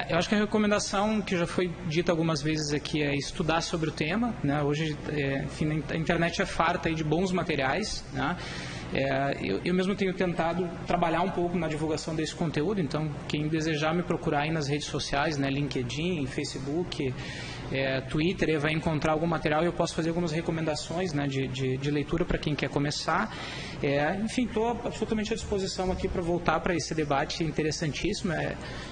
Speaker 4: Eu acho que a recomendação que já foi dita algumas vezes aqui é estudar sobre o tema, né? Hoje, enfim, a internet é farta aí de bons materiais, né? Eu mesmo tenho tentado trabalhar um pouco na divulgação desse conteúdo, então quem desejar me procurar aí nas redes sociais, né, LinkedIn, Facebook, Twitter, vai encontrar algum material e eu posso fazer algumas recomendações, né, de leitura para quem quer começar. Enfim, estou absolutamente à disposição aqui para voltar para esse debate interessantíssimo.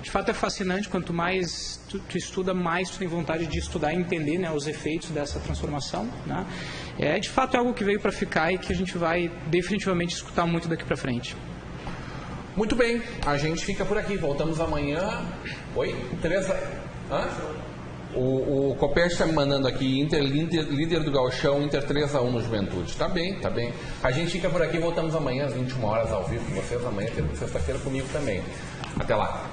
Speaker 4: De fato é fascinante, quanto mais tu estuda, mais tu tem vontade de estudar e entender, né, os efeitos dessa transformação, né? De fato é algo que veio para ficar e que a gente vai definitivamente escutar muito daqui para frente.
Speaker 1: Muito bem, a gente fica por aqui, voltamos amanhã. Oi? Tereza? Hã? O Copércio está me mandando aqui, líder do Gauchão, Inter 3-1 no Juventude. Tá bem, tá bem. A gente fica por aqui, voltamos amanhã às 21 horas ao vivo com vocês, amanhã, sexta-feira comigo também. Até lá.